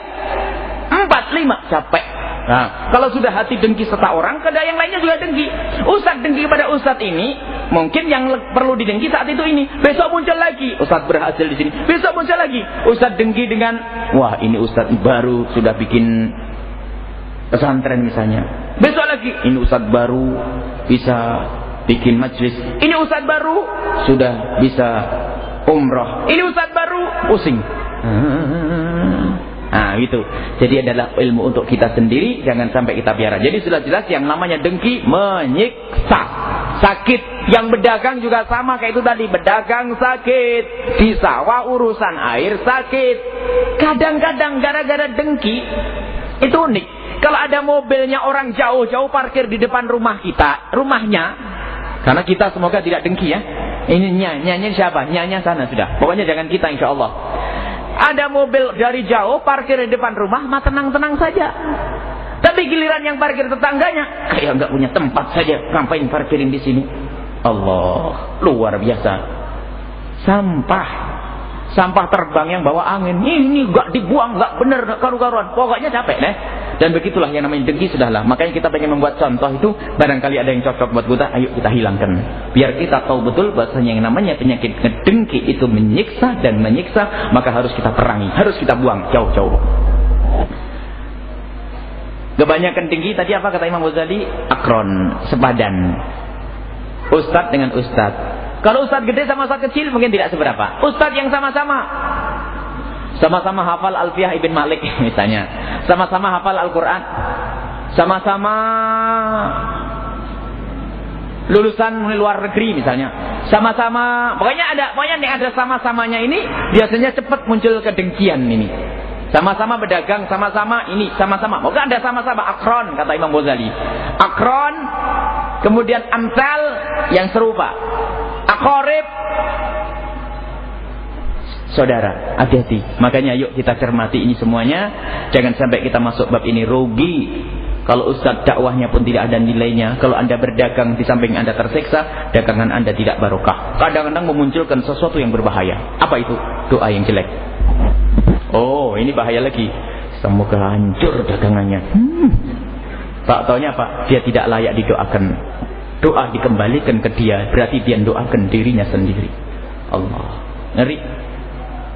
4, 5, capek. Nah, kalau sudah hati dengki 1 orang, kada yang lainnya juga dengki. Ustaz dengki kepada ustaz ini, mungkin yang perlu didengki saat itu ini. Besok muncul lagi, ustaz berhasil di sini. Besok muncul lagi, ustaz dengki dengan, wah ini ustaz baru sudah bikin pesantren misalnya. Besok lagi, ini ustaz baru bisa bikin majlis. Ini ustaz baru sudah bisa umroh. Ini ustaz baru pusing. Gitu. Jadi adalah ilmu untuk kita sendiri, jangan sampai kita biara. Jadi sudah jelas yang namanya dengki menyiksa. sakit. Yang berdagang juga sama kayak itu tadi, berdagang sakit, di sawah urusan air sakit. Kadang-kadang gara-gara dengki, itu unik. Kalau ada mobilnya orang jauh-jauh parkir di depan rumah kita, rumahnya, karena kita semoga tidak dengki ya. Ini nyanya siapa? Nyanya sana sudah. Pokoknya jangan kita, insya Allah. Ada mobil dari jauh parkir di depan rumah, mah tenang-tenang saja. Tapi giliran yang parkir tetangganya, kayak nggak punya tempat saja, ngapain parkirin di sini? Allah, luar biasa. Sampah terbang yang bawa angin. Ini nggak dibuang, nggak bener, nggak karu-karuan. Pokoknya capek deh. Dan begitulah yang namanya dengki, sudahlah. Makanya kita pengen membuat contoh itu, barangkali ada yang cocok buat kita, ayo kita hilangkan. Biar kita tahu betul bahasanya yang namanya penyakit dengki itu menyiksa dan menyiksa, maka harus kita perangi, harus kita buang jauh-jauh. Kebanyakan dengki tadi apa kata Imam Ghazali? Akron, sepadan. Ustadz dengan ustadz. Kalau ustadz gede sama ustadz kecil mungkin tidak seberapa. Ustadz yang sama-sama hafal Alfiyah Ibn Malik misalnya, sama-sama hafal Al-Quran, sama-sama lulusan luar negeri misalnya, sama-sama, pokoknya yang ada sama-samanya ini biasanya cepat muncul kedengkian ini. Sama-sama berdagang, sama-sama ini, sama-sama. Maka ada sama-sama akron kata Imam Ghazali. Akron, kemudian amsal yang serupa. Akorib, saudara, hati-hati. Makanya yuk kita cermati ini semuanya. Jangan sampai kita masuk bab ini rugi. Kalau ustadz dakwahnya pun tidak ada nilainya. Kalau anda berdagang di samping anda tersiksa, dagangan anda tidak barokah. Kadang-kadang memunculkan sesuatu yang berbahaya. Apa itu? Doa yang jelek. Oh, ini bahaya lagi. Semoga hancur dagangannya. Tak taunya apa? Dia tidak layak didoakan. Doa dikembalikan ke dia, berarti dia mendoakan dirinya sendiri. Allah, ngeri.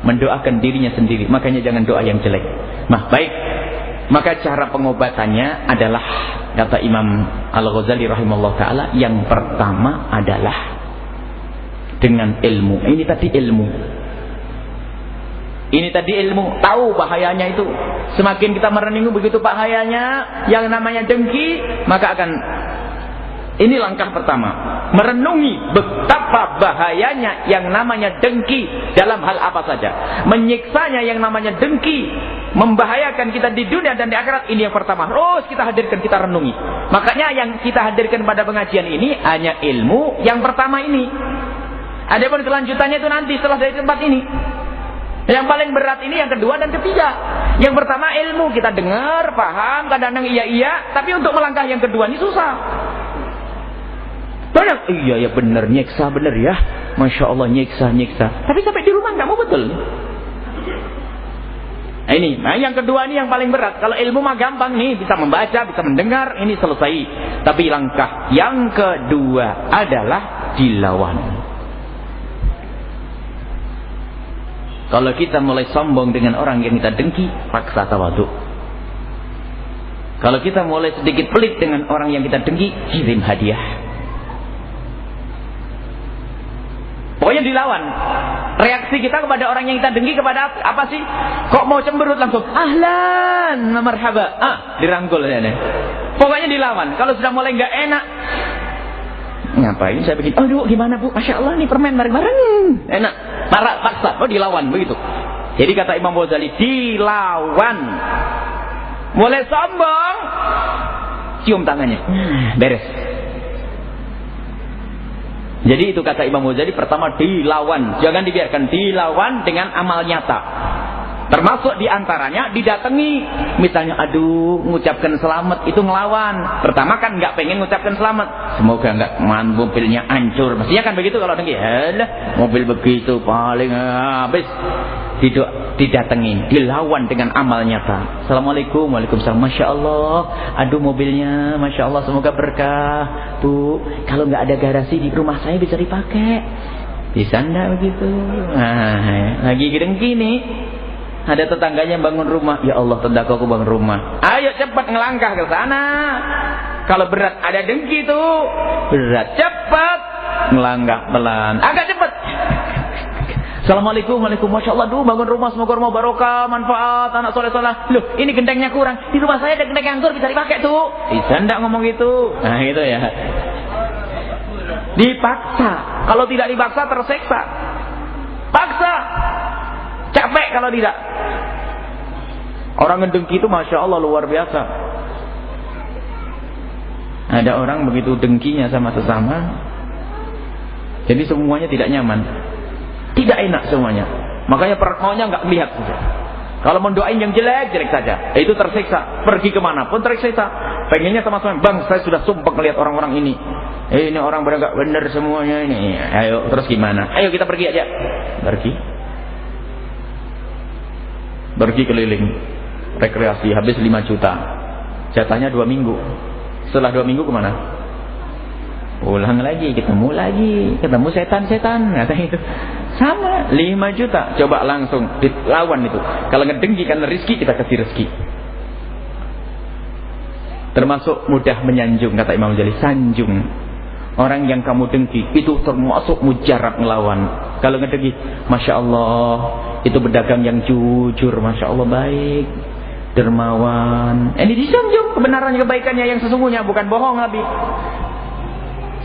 Mendoakan dirinya sendiri. Makanya jangan doa yang jelek. Nah, baik. Maka cara pengobatannya adalah, kata Imam Al-Ghazali rahimahullah ta'ala, yang pertama adalah dengan ilmu. Ini tadi ilmu. Ini tadi ilmu, tahu bahayanya itu. Semakin kita merenungi begitu bahayanya yang namanya dengki, maka akan, ini langkah pertama, merenungi betapa bahayanya yang namanya dengki dalam hal apa saja. Menyiksanya yang namanya dengki, membahayakan kita di dunia dan di akhirat. Ini yang pertama, terus kita hadirkan, kita renungi. Makanya yang kita hadirkan pada pengajian ini hanya ilmu yang pertama ini. Adapun kelanjutannya itu nanti setelah dari tempat ini. Yang paling berat ini yang kedua dan ketiga. Yang pertama ilmu, kita dengar, paham, kadang-kadang iya, tapi untuk melangkah yang kedua ini susah. Banyak, iya ya benar, nyiksa benar ya. Masya Allah nyiksa. Tapi sampai di rumah nggak mau betul. Nah, yang kedua ini yang paling berat. Kalau ilmu mah gampang nih, bisa membaca, bisa mendengar, ini selesai. Tapi langkah yang kedua adalah dilawan. Kalau kita mulai sombong dengan orang yang kita dengki, paksa tawadhu. Kalau kita mulai sedikit pelit dengan orang yang kita dengki, kirim hadiah. Pokoknya dilawan. Reaksi kita kepada orang yang kita dengki kepada apa sih? Kok mau cemberut langsung? Ahlan, marhaba. Dirangkul ya nih. Pokoknya dilawan. Kalau sudah mulai nggak enak, ngapain saya bikin? Aduh, gimana bu? Masya Allah nih permen bareng-bareng. Enak. Marah, paksa. Oh, dilawan begitu. Jadi kata Imam Ghazali, dilawan. Mulai sombong, cium tangannya. Beres. Jadi itu kata Imam Ghazali, pertama dilawan. Jangan dibiarkan, dilawan dengan amal nyata. Termasuk diantaranya didatangi. Misalnya, aduh, mengucapkan selamat, itu ngelawan. Pertama kan nggak pengen mengucapkan selamat. Semoga nggak mobilnya hancur. Mestinya kan begitu kalau dengki. Alah, mobil begitu paling habis. Didatangi, dilawan dengan amal nyata. Assalamualaikum, waalaikumsalam. Masya Allah, aduh mobilnya, Masya Allah, semoga berkah. Bu, kalau nggak ada garasi di rumah saya bisa dipakai. Bisa enggak begitu? Nah, lagi dengki nih. Ada tetangganya bangun rumah. Ya Allah, tetanggaku bangun rumah. Ayo cepat ngelangkah ke sana. Kalau berat ada dengki itu. Berat, cepat ngelangkah pelan. Agak cepat. Assalamualaikum, waalaikumsalam. Masya Allah, bangun rumah, semoga rumah barokah, manfaat, anak soleh-soleh. Loh, ini gentengnya kurang. Di rumah saya ada genteng yang anggur, bisa dipakai tuh. Bisa enggak ngomong gitu? Nah, gitu ya. Dipaksa. Kalau tidak dipaksa tersiksa. Paksa. Capek kalau tidak. Orang ngedengki itu Masya Allah luar biasa. Ada orang begitu dengkinya sama sesama, jadi semuanya tidak nyaman, tidak enak semuanya. Makanya perkonya nggak melihat saja. Kalau mendoain yang jelek-jelek saja, itu tersiksa. Pergi kemanapun tersiksa. Pengennya sama-sama, bang saya sudah sumpah melihat orang-orang ini. Ini orang nggak benar semuanya ini. Ayo terus gimana? Ayo kita pergi aja. Pergi keliling, rekreasi habis 5 juta. Jatahnya 2 minggu. Setelah 2 minggu kemana? Pulang lagi, ketemu setan-setan, kata itu. Sama, 5 juta. Coba langsung dilawan itu. Kalau ngedengki karena rezeki, kita kasih rezeki. Termasuk mudah menyanjung, kata Imam Ghazali. Sanjung. Orang yang kamu dengki, itu termasuk mujarab ngelawan. Kalau ngedengki, Masya Allah, itu pedagang yang jujur, Masya Allah baik, dermawan. Ini disanjung kebenaran kebaikannya yang sesungguhnya, bukan bohong lebih.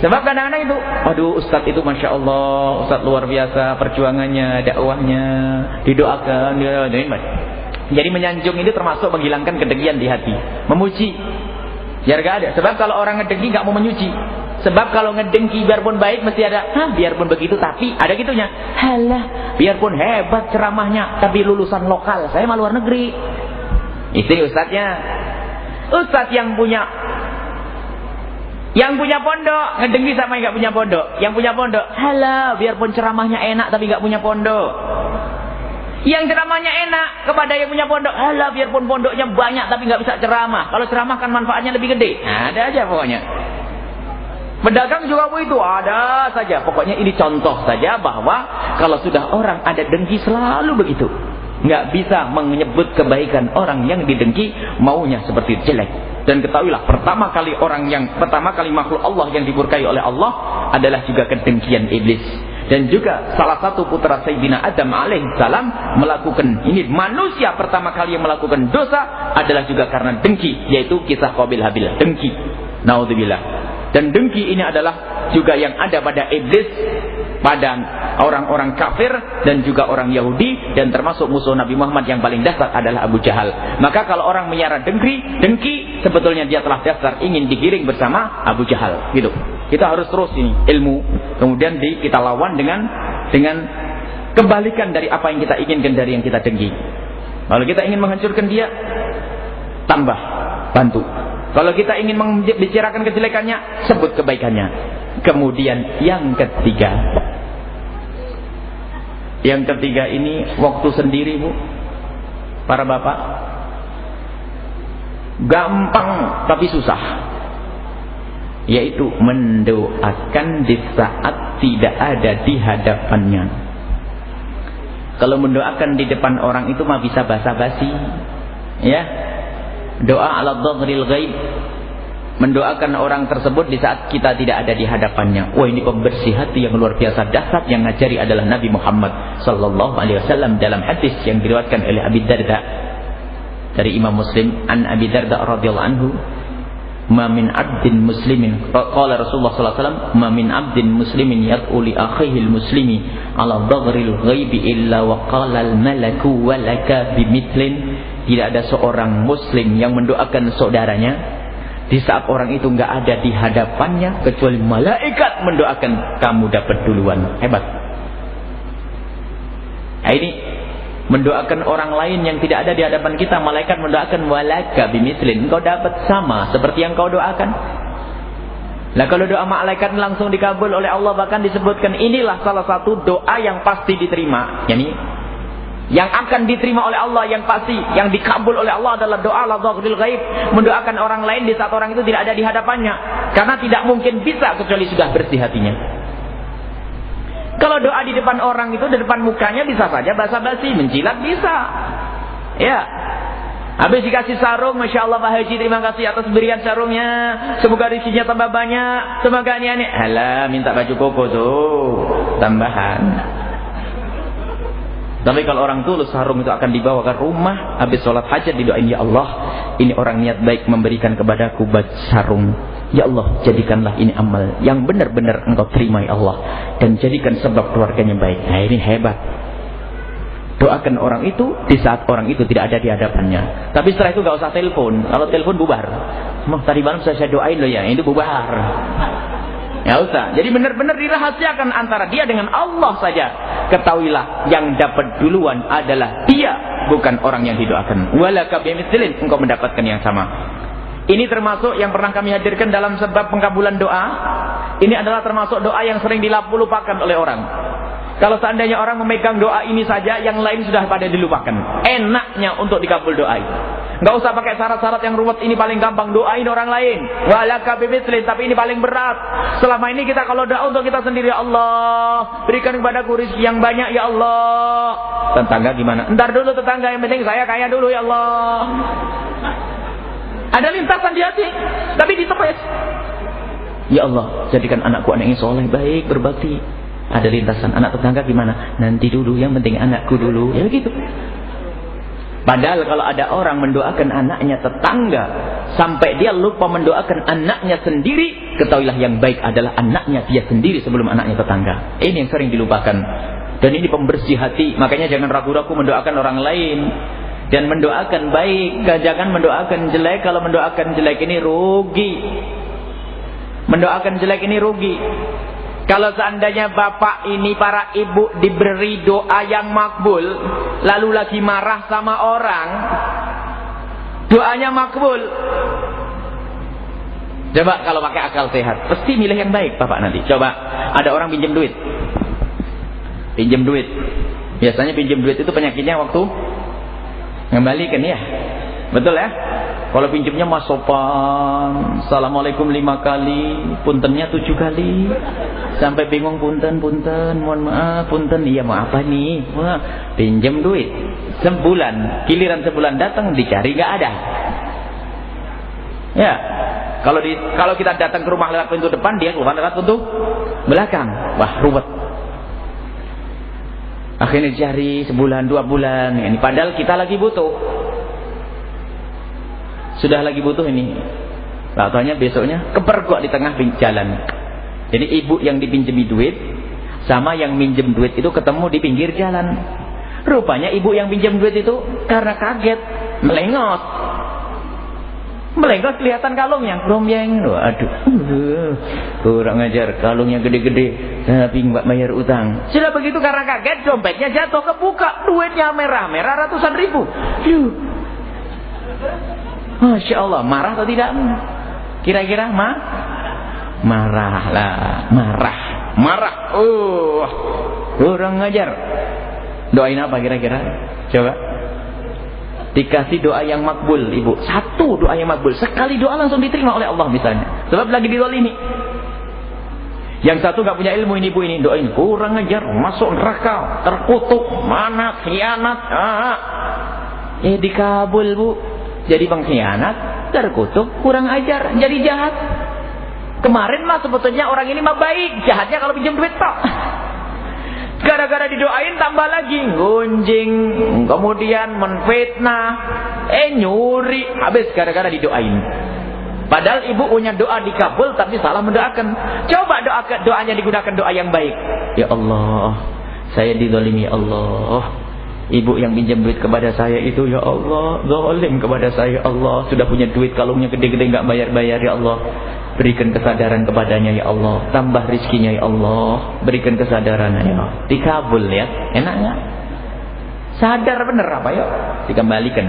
Sebab kadang-kadang itu, aduh Ustadz itu Masya Allah, Ustadz luar biasa perjuangannya, dakwahnya, didoakan. Jadi menyanjung ini termasuk menghilangkan kedengkian di hati. Memuji, biar gak ada. Sebab kalau orang ngedengki gak mau menyuci. Sebab kalau ngedengki biarpun baik mesti ada, biarpun begitu tapi ada gitunya. Halah, biarpun hebat ceramahnya tapi lulusan lokal, saya mah luar negeri. Itu ustadznya. Ustadz yang punya pondok ngedengki sama yang gak punya pondok. Yang punya pondok, halah, biarpun ceramahnya enak tapi gak punya pondok. Yang ceramahnya enak kepada yang punya pondok, halah, biarpun pondoknya banyak tapi gak bisa ceramah. Kalau ceramah kan manfaatnya lebih gede. Ada aja pokoknya. Pedagang juga begitu, ada saja. Pokoknya ini contoh saja bahwa kalau sudah orang ada dengki selalu begitu. Nggak bisa menyebut kebaikan orang yang didengki, maunya seperti jelek. Dan ketahuilah, pertama kali makhluk Allah yang dimurkai oleh Allah adalah juga kedengkian iblis. Dan juga salah satu putra Sayyidina Adam alaihissalam melakukan ini. Manusia pertama kali yang melakukan dosa adalah juga karena dengki, yaitu kisah Qabil Habil. Dengki. Naudzubillah. Dan dengki ini adalah juga yang ada pada iblis, pada orang-orang kafir dan juga orang Yahudi, dan termasuk musuh Nabi Muhammad yang paling dasar adalah Abu Jahal. Maka kalau orang menyiar dengki sebetulnya dia telah dasar ingin digiring bersama Abu Jahal. Gitu. Kita harus terus ini ilmu, kemudian kita lawan dengan kebalikan dari apa yang kita inginkan dari yang kita dengki. Kalau kita ingin menghancurkan dia, tambah, bantu. Kalau kita ingin membicarakan kejelekannya, sebut kebaikannya. Kemudian yang ketiga ini waktu sendiri, Bu, para bapak, gampang tapi susah, yaitu mendoakan di saat tidak ada di hadapannya. Kalau mendoakan di depan orang itu mah bisa basa-basi, ya. Doa ala dhaghril ghaib, mendoakan orang tersebut di saat kita tidak ada di hadapannya. Wah, ini pembersih hati yang luar biasa dahsyat yang ngajari adalah Nabi Muhammad sallallahu alaihi wasallam dalam hadis yang diriwayatkan oleh Abi Darda dari Imam Muslim. An Abi Darda radhiyallahu anhu, ma min 'abdin muslimin, qala Rasulullah sallallahu alaihi wasallam, ma min 'abdin muslimin yad'u li akhihi al-muslimi ala dhaghril ghaibi illa wa qala al-malaku wa laka bimithlin. Tidak ada seorang muslim yang mendoakan saudaranya di saat orang itu nggak ada di hadapannya, kecuali malaikat mendoakan kamu dapat duluan. Hebat. Nah, ini mendoakan orang lain yang tidak ada di hadapan kita, malaikat mendoakan walaka bimislin, engkau dapat sama seperti yang kau doakan. Nah, kalau doa malaikat langsung dikabul oleh Allah, bahkan disebutkan inilah salah satu doa yang pasti diterima. Yang akan diterima oleh Allah, yang pasti, yang dikabul oleh Allah adalah doa la dhaghril ghaib, mendoakan orang lain di saat orang itu tidak ada di hadapannya, karena tidak mungkin bisa kecuali sudah bersih hatinya. Kalau doa di depan orang itu, di depan mukanya bisa saja basa-basi, menjilat bisa, ya. Habis dikasih sarung, Masya Allah Pak Haji, terima kasih atas berian sarungnya, semoga rezekinya tambah banyak, semoga ini. Alah, minta baju koko tuh tambahan. Tapi kalau orang tulus, sarung itu akan dibawa ke rumah. Habis sholat hajat didoain, ya Allah, ini orang niat baik memberikan kepadaku sarung. Ya Allah, jadikanlah ini amal yang benar-benar Engkau terima ya Allah, dan jadikan sebab keluarganya baik. Nah, ini hebat. Doakan orang itu di saat orang itu tidak ada di hadapannya. Tapi setelah itu gak usah telepon. Kalau telepon bubar. Tadi malam saya doain loh ya, itu bubar. Ya usah. Jadi benar-benar dirahasiakan antara dia dengan Allah saja. Ketahuilah yang dapat duluan adalah dia, bukan orang yang didoakan. Walaka bimithlin, engkau mendapatkan yang sama. Ini termasuk yang pernah kami hadirkan dalam sebab pengkabulan doa. Ini adalah termasuk doa yang sering dilupakan oleh orang. Kalau seandainya orang memegang doa ini saja, yang lain sudah pada dilupakan. Enaknya untuk dikabul doa itu. Nggak usah pakai syarat-syarat yang ruwet. Ini paling gampang, doain orang lain. Walaka bimithlin, tapi ini paling berat. Selama ini kita kalau doa untuk kita sendiri, ya Allah, berikan kepadaku rezeki yang banyak ya Allah. Tetangga gimana? Ntar dulu tetangga, yang penting saya kaya dulu ya Allah. Ada lintasan di hati, tapi ditepes. Ya Allah, jadikan anakku anak yang soleh, baik, berbakti. Ada lintasan, anak tetangga gimana? Nanti dulu, yang penting anakku dulu. Ya begitu. Padahal kalau ada orang mendoakan anaknya tetangga sampai dia lupa mendoakan anaknya sendiri, ketahuilah yang baik adalah anaknya dia sendiri sebelum anaknya tetangga. Ini yang sering dilupakan. Dan ini pembersih hati. Makanya jangan ragu-ragu mendoakan orang lain. Dan mendoakan baik, jangan mendoakan jelek. Kalau mendoakan jelek ini rugi. Mendoakan jelek ini rugi. Kalau seandainya bapak ini, para ibu diberi doa yang makbul, lalu lagi marah sama orang, doanya makbul. Coba kalau pakai akal sehat, pasti milih yang baik bapak nanti. Coba, ada orang pinjam duit. Pinjam duit. Biasanya pinjam duit itu penyakitnya waktu ngembalikan ya. Betul ya? Kalau pinjamnya mas sopan, assalamualaikum 5 kali, puntennya 7 kali, sampai bingung, punten, mohon maaf, punten, iya mau apa nih? Wah, pinjam duit sebulan, giliran sebulan datang dicari nggak ada. Ya, kalau kita datang ke rumah lewat pintu depan, dia keluar lewat pintu belakang, wah ruwet. Akhirnya dicari sebulan, 2 bulan, ini padahal kita lagi butuh. Sudah lagi butuh ini, taunya besoknya kepergok di tengah jalan. Jadi ibu yang dipinjemi duit sama yang minjem duit itu ketemu di pinggir jalan. Rupanya ibu yang pinjam duit itu karena kaget melengos kelihatan kalungnya rombeng. Aduh, kurang ajar, kalungnya gede-gede tapi nggak bayar utang. Sudah begitu karena kaget dompetnya jatuh, kebuka duitnya merah-merah ratusan ribu. Masya Allah, marah atau tidak? Kira-kira marah lah, marah. Kurang ngajar. Doain apa kira-kira? Coba. Dikasih doa yang makbul, ibu. Satu doa yang makbul, sekali doa langsung diterima oleh Allah misalnya. Sebab lagi dizalimi. Yang satu gak punya ilmu, ini ibu ini doain, kurang ngajar, masuk neraka, terkutuk, mana khianat. Dikabul bu. Jadi pengkhianat, terkutuk, kurang ajar, jadi jahat. Kemarin mah sebetulnya orang ini mah baik, jahatnya kalau pinjam duit tok. Gara-gara didoain tambah lagi gunjing, kemudian menfitnah, nyuri, habis gara-gara didoain. Padahal ibu punya doa dikabul tapi salah mendoakan. Coba doanya digunakan doa yang baik. Ya Allah, saya dizalimi ya Allah. Ibu yang pinjam duit kepada saya itu, ya Allah, zalim kepada saya, Allah. Sudah punya duit kalungnya gede-gede nggak bayar-bayar, ya Allah. Berikan kesadaran kepadanya, ya Allah. Tambah rizkinya, ya Allah. Berikan kesadaran, ya Allah. Dikabul ya, enak nggak? Sadar bener apa ya? Dikembalikan.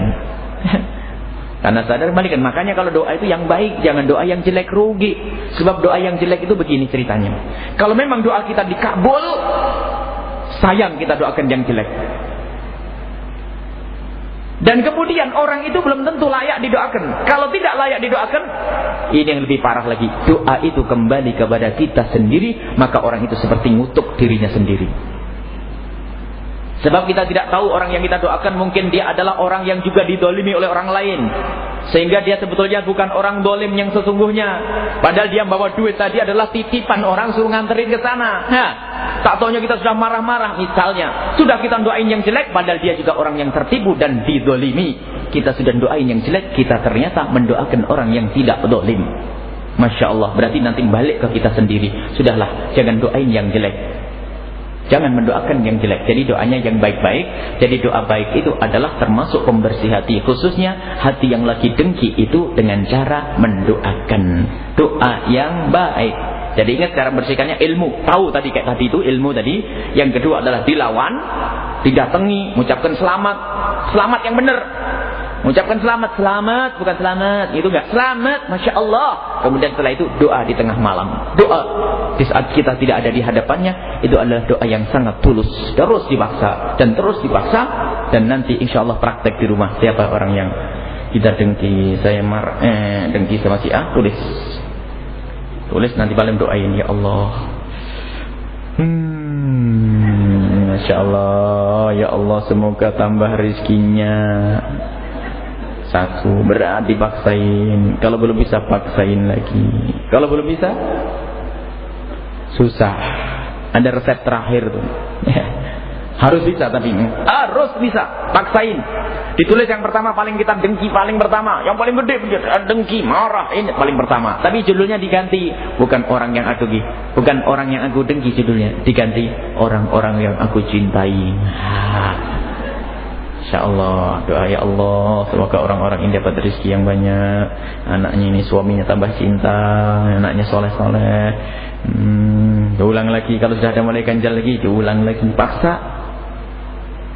Karena sadar kembalikan. Makanya kalau doa itu yang baik, jangan doa yang jelek, rugi. Sebab doa yang jelek itu begini ceritanya. Kalau memang doa kita dikabul, sayang kita doakan yang jelek. Dan kemudian orang itu belum tentu layak didoakan. Kalau tidak layak didoakan, ini yang lebih parah lagi. Doa itu kembali kepada kita sendiri, maka orang itu seperti ngutuk dirinya sendiri. Sebab kita tidak tahu orang yang kita doakan mungkin dia adalah orang yang juga didolimi oleh orang lain. Sehingga dia sebetulnya bukan orang dolim yang sesungguhnya. Padahal dia bawa duit tadi adalah titipan orang suruh nganterin ke sana. Tak taunya kita sudah marah-marah misalnya. Sudah kita doain yang jelek, padahal dia juga orang yang tertipu dan didolimi. Kita sudah doain yang jelek, kita ternyata mendoakan orang yang tidak dolim. Masya Allah, berarti nanti balik ke kita sendiri. Sudahlah, jangan doain yang jelek, jangan mendoakan yang jelek. Jadi doanya yang baik-baik. Jadi doa baik itu adalah termasuk pembersih hati, khususnya hati yang lagi dengki itu dengan cara mendoakan doa yang baik. Jadi ingat cara bersihkannya ilmu. Tahu tadi kayak tadi itu ilmu tadi. Yang kedua adalah dilawan, didatangi, mengucapkan selamat, selamat yang benar. Mengucapkan selamat, selamat, bukan selamat, itu enggak. Selamat, Masya Allah. Kemudian setelah itu doa di tengah malam. Doa di saat kita tidak ada di hadapannya, itu adalah doa yang sangat tulus. Terus dipaksa, dan terus dipaksa. Dan nanti insya Allah praktek di rumah. Siapa orang yang kita dengki, saya dengki sama si A, tulis. Tulis nanti paling doain, ya Allah. Masya Allah, ya Allah semoga tambah rizkinya. Satu, berat dipaksain. Kalau belum bisa paksain lagi. Kalau belum bisa susah. Ada resep terakhir tuh. Harus bisa tapi harus bisa. Paksain. Ditulis yang pertama paling kita dengki paling pertama. Yang paling gede dengki, marah ini paling pertama. Tapi judulnya diganti, bukan orang yang aku dengki, bukan orang yang aku dengki judulnya, diganti orang-orang yang aku cintai. InsyaAllah doa ya Allah semoga orang-orang ini dapat rezeki yang banyak, anaknya ini suaminya tambah cinta, anaknya soleh-soleh. Diulang lagi, kalau sudah ada mulai ganjal lagi diulang lagi, paksa.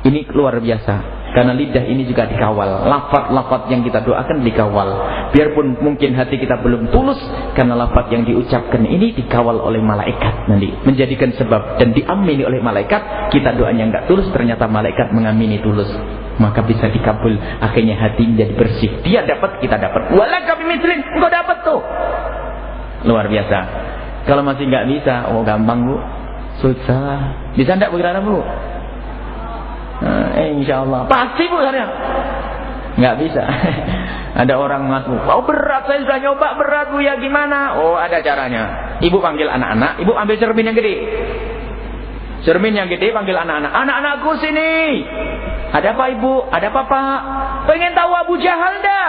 Ini luar biasa. Karena lidah ini juga dikawal. Lafaz-lafaz yang kita doakan dikawal. Biarpun mungkin hati kita belum tulus, karena lafaz yang diucapkan ini dikawal oleh malaikat nanti. Menjadikan sebab dan diamini oleh malaikat. Kita doanya enggak tulus, ternyata malaikat mengamini tulus. Maka bisa dikabul. Akhirnya hati menjadi bersih. Dia dapat, kita dapat. Walaka bimislin, engkau dapat tuh. Luar biasa. Kalau masih enggak bisa, oh gampang bu. Susah. Bisa enggak Bu Kirana Bu? InsyaAllah pasti bu saya nggak bisa. Ada orang ngaku, oh berat, saya sudah nyoba berat bu, ya gimana? Oh ada caranya. Ibu panggil anak-anak, ibu ambil cermin yang gede, cermin yang gede, panggil anak-anak, anak-anakku sini. Ada apa ibu? Ada apa pak? Pengen tahu Abu Jahal dah?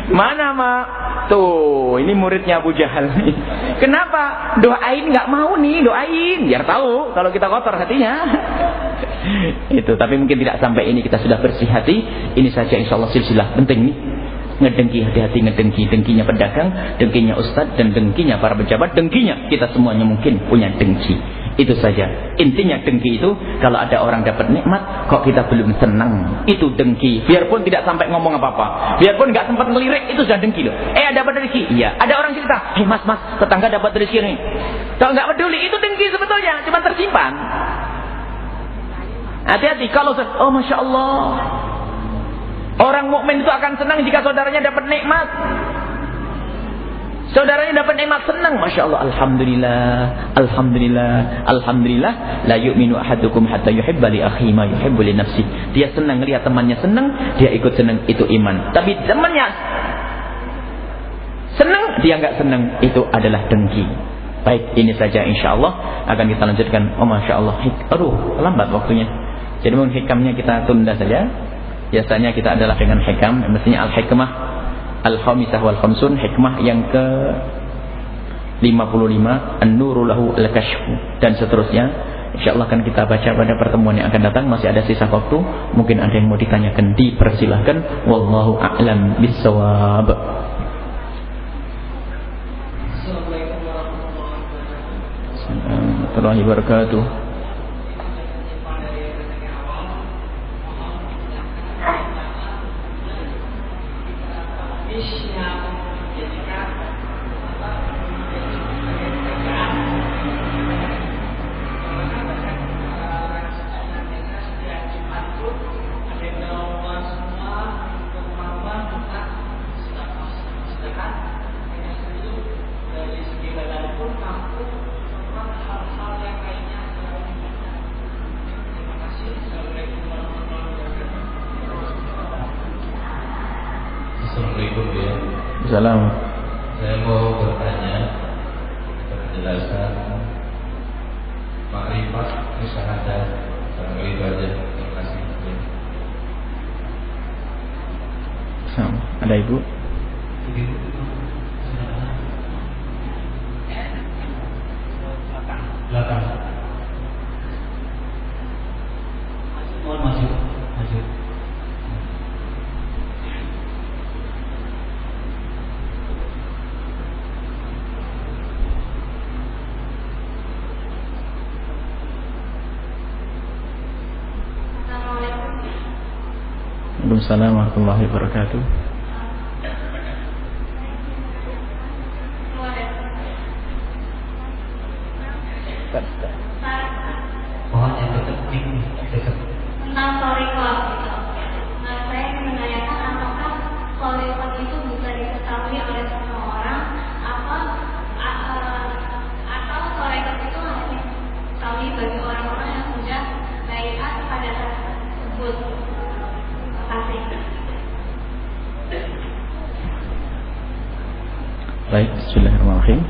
Mana mak? Tuh, ini muridnya Abu Jahal nih. Kenapa? Doain nggak mau nih, doain biar tahu kalau kita kotor hatinya. Itu, tapi mungkin tidak sampai ini kita sudah bersih hati. Ini saja insyaallah silsilah penting nih. Ngedengki, hati-hati ngedengki. Dengkinya pedagang, dengkinya ustadz, dan dengkinya para pejabat, dengkinya kita semuanya mungkin punya dengki. Itu saja. Intinya dengki itu, kalau ada orang dapat nikmat kok kita belum senang, itu dengki. Biarpun tidak sampai ngomong apa-apa, biarpun nggak sempat ngelirik, itu sudah dengki loh. Dapat rezeki. Iya. Ada orang cerita, "Hei mas, tetangga dapat rezeki nih." Kalau nggak peduli, itu dengki sebetulnya, cuma tersimpan. Hati-hati kalau oh masya Allah. Orang mukmin itu akan senang jika saudaranya dapat nikmat. Saudaranya dapat nikmat, senang, masya Allah, alhamdulillah, alhamdulillah, alhamdulillah. La yu'minu ahadukum hatta yuhibba li akhihi ma yuhibbu li nafsi. Dia senang lihat temannya senang, dia ikut senang, itu iman. Tapi temannya senang, dia enggak senang, itu adalah dengki. Baik, ini saja insyaallah akan kita lanjutkan. Oh masya Allah, aduh lambat waktunya. Jadi mungkin hikamnya kita tunda saja. Biasanya kita adalah dengan hikam, mestinya al-hikmah al-khamisah wal khamsun, hikmah yang ke 55, an-nuru lahu al-kashfu, dan seterusnya. InsyaAllah akan kita baca pada pertemuan yang akan datang. Masih ada sisa waktu, mungkin ada yang mau ditanyakan, dipersilahkan. Wallahu a'lam bissawab. Assalamualaikum warahmatullahi wabarakatuh. Salam. Saya mau bertanya penjelasan makrifat musyahadah. Sampai itu aja. Terima kasih. Ada ibu? Belakang. Masuk. Waalaikumsalam warahmatullahi wabarakatuh. Pohon yang dekat. Tentang sorikot gitu. Nah, saya menanyakan apakah sorikot itu bisa diketahui oleh semua orang atau sorikot itu hanya diketahui bagi orang-orang yang sudah baiat pada saat tersebut. Terima kasih. Baik, bismillahirrahmanirrahim.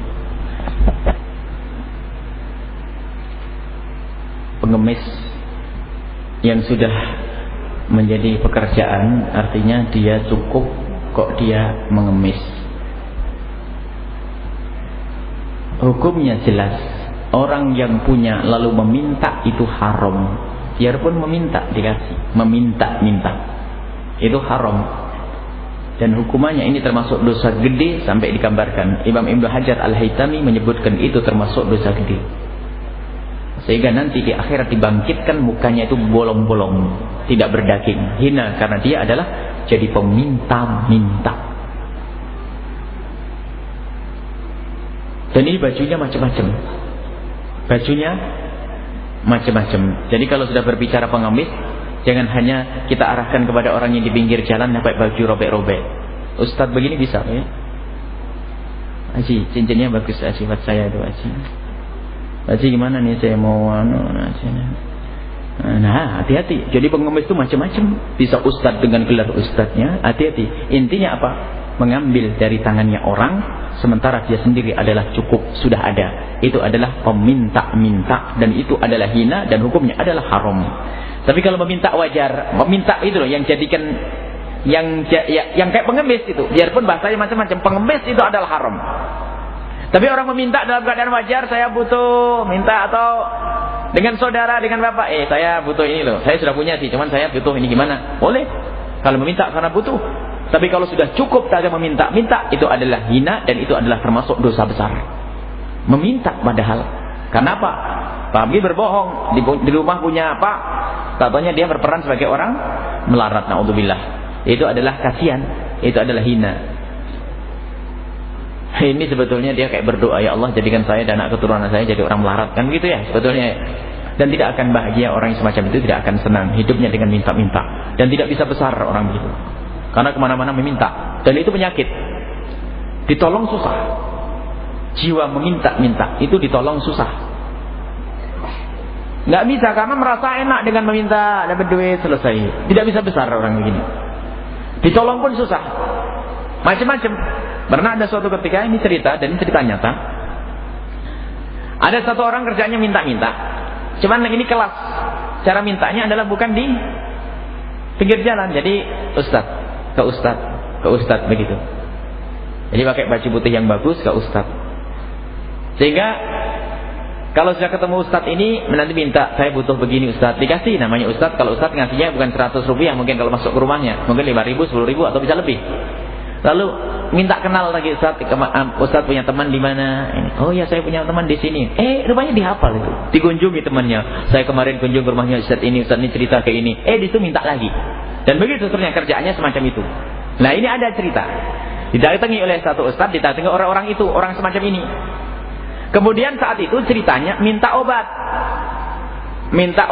Pengemis yang sudah menjadi pekerjaan, artinya dia cukup kok dia mengemis. Hukumnya jelas. Orang yang punya lalu meminta itu haram. Biarpun meminta dikasih, meminta itu haram. Dan hukumannya ini termasuk dosa gede sampai digambarkan. Imam Ibnu Hajar Al-Haytami menyebutkan itu termasuk dosa gede. Sehingga nanti di akhirat dibangkitkan mukanya itu bolong-bolong, tidak berdaging, hina karena dia adalah jadi peminta-minta. Dan ini bajunya macam-macam. Jadi kalau sudah berbicara pengemis, jangan hanya kita arahkan kepada orang yang di pinggir jalan pakai baju robek-robek. Ustadz begini bisa ya? Aji, cincinnya bagus Aji, buat saya itu Aji. Aji gimana nih saya mau nah hati-hati. Jadi pengemis itu macam-macam. Bisa ustadz dengan gelar ustadznya, hati-hati. Intinya apa? Mengambil dari tangannya orang sementara dia sendiri adalah cukup, sudah ada. Itu adalah peminta-minta dan itu adalah hina dan hukumnya adalah haram. Tapi kalau meminta wajar, meminta itu loh yang jadikan yang kayak pengemis itu. Biarpun bahasanya macam-macam, pengemis itu adalah haram. Tapi orang meminta dalam keadaan wajar, saya butuh minta atau dengan saudara, dengan bapak, saya butuh ini loh, saya sudah punya sih, cuman saya butuh ini gimana? Boleh, kalau meminta karena butuh. Tapi kalau sudah cukup tak ada minta, itu adalah hina dan itu adalah termasuk dosa besar. Meminta padahal, karena apa? Pagi berbohong, di rumah punya apa? Katanya dia berperan sebagai orang melarat, naudzubillah. Itu adalah kasihan, itu adalah hina. Ini sebetulnya dia kayak berdoa, ya Allah jadikan saya dan anak keturunan saya jadi orang melarat, kan gitu ya sebetulnya. Dan tidak akan bahagia orang yang semacam itu, tidak akan senang hidupnya dengan minta-minta dan tidak bisa besar orang begitu, karena kemana-mana meminta dan itu penyakit. Ditolong susah. Jiwa meminta-minta itu ditolong susah. Nggak bisa karena merasa enak dengan meminta, dapat duit selesai. Tidak bisa besar orang begini. Ditolong pun susah. Macam-macam. Pernah ada suatu ketika, ini cerita dan ini cerita nyata. Ada satu orang kerjanya minta-minta. Cuman ini kelas. Cara mintanya adalah bukan di pinggir jalan. Jadi ke ustadz begitu. Jadi pakai baju putih yang bagus ke ustadz. Sehingga kalau sudah ketemu ustadz ini nanti minta, saya butuh begini ustadz, dikasih namanya ustadz. Kalau ustadz ngasihnya bukan 100 rupiah mungkin kalau masuk ke rumahnya, mungkin 5.000, 10.000 atau bisa lebih. Lalu minta kenal lagi ustadz punya teman di mana? Oh ya saya punya teman di sini. Rupanya dihafal itu. Dikunjungi temannya. Saya kemarin kunjung ke rumahnya ustadz ini cerita kayak ini. Di situ minta lagi. Dan begitu terusnya kerjaannya semacam itu. Nah ini ada cerita. Didatangi oleh satu ustadz, didatangi orang-orang itu, orang semacam ini. Kemudian saat itu ceritanya minta obat. Minta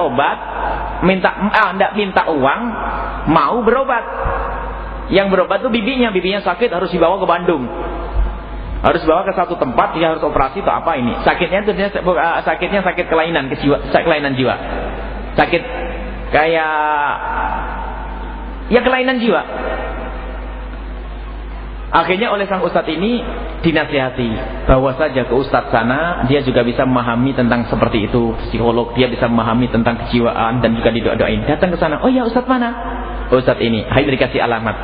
uang, mau berobat. Yang berobat itu bibinya sakit harus dibawa ke Bandung. Harus dibawa ke satu tempat, dia harus operasi atau apa ini. Sakitnya itu sakitnya sakit kelainan jiwa. Sakit kayak ya kelainan jiwa. Akhirnya oleh sang ustadz ini dinasihati, bawa saja ke ustadz sana, dia juga bisa memahami tentang seperti itu, psikolog, dia bisa memahami tentang kejiwaan dan juga didoain. Datang ke sana, oh ya ustadz mana? Ustadz ini, akhirnya dikasih alamat.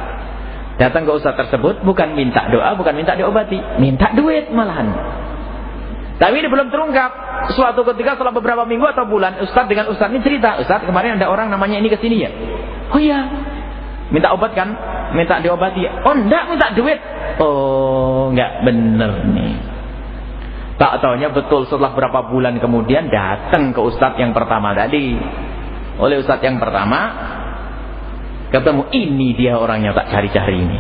Datang ke ustaz tersebut bukan minta doa, bukan minta diobati, minta duit malahan. Tapi ini belum terungkap. Suatu ketika setelah beberapa minggu atau bulan, ustaz dengan ustaz ini cerita, "Ustaz, kemarin ada orang namanya ini kesini ya." "Oh iya." "Minta obat kan?" "Minta diobati." "Oh enggak, minta duit." "Oh, enggak bener nih." Tak taunya betul setelah berapa bulan kemudian datang ke ustaz yang pertama tadi. Oleh ustaz yang pertama ketemu, ini dia orangnya tak cari-cari ini.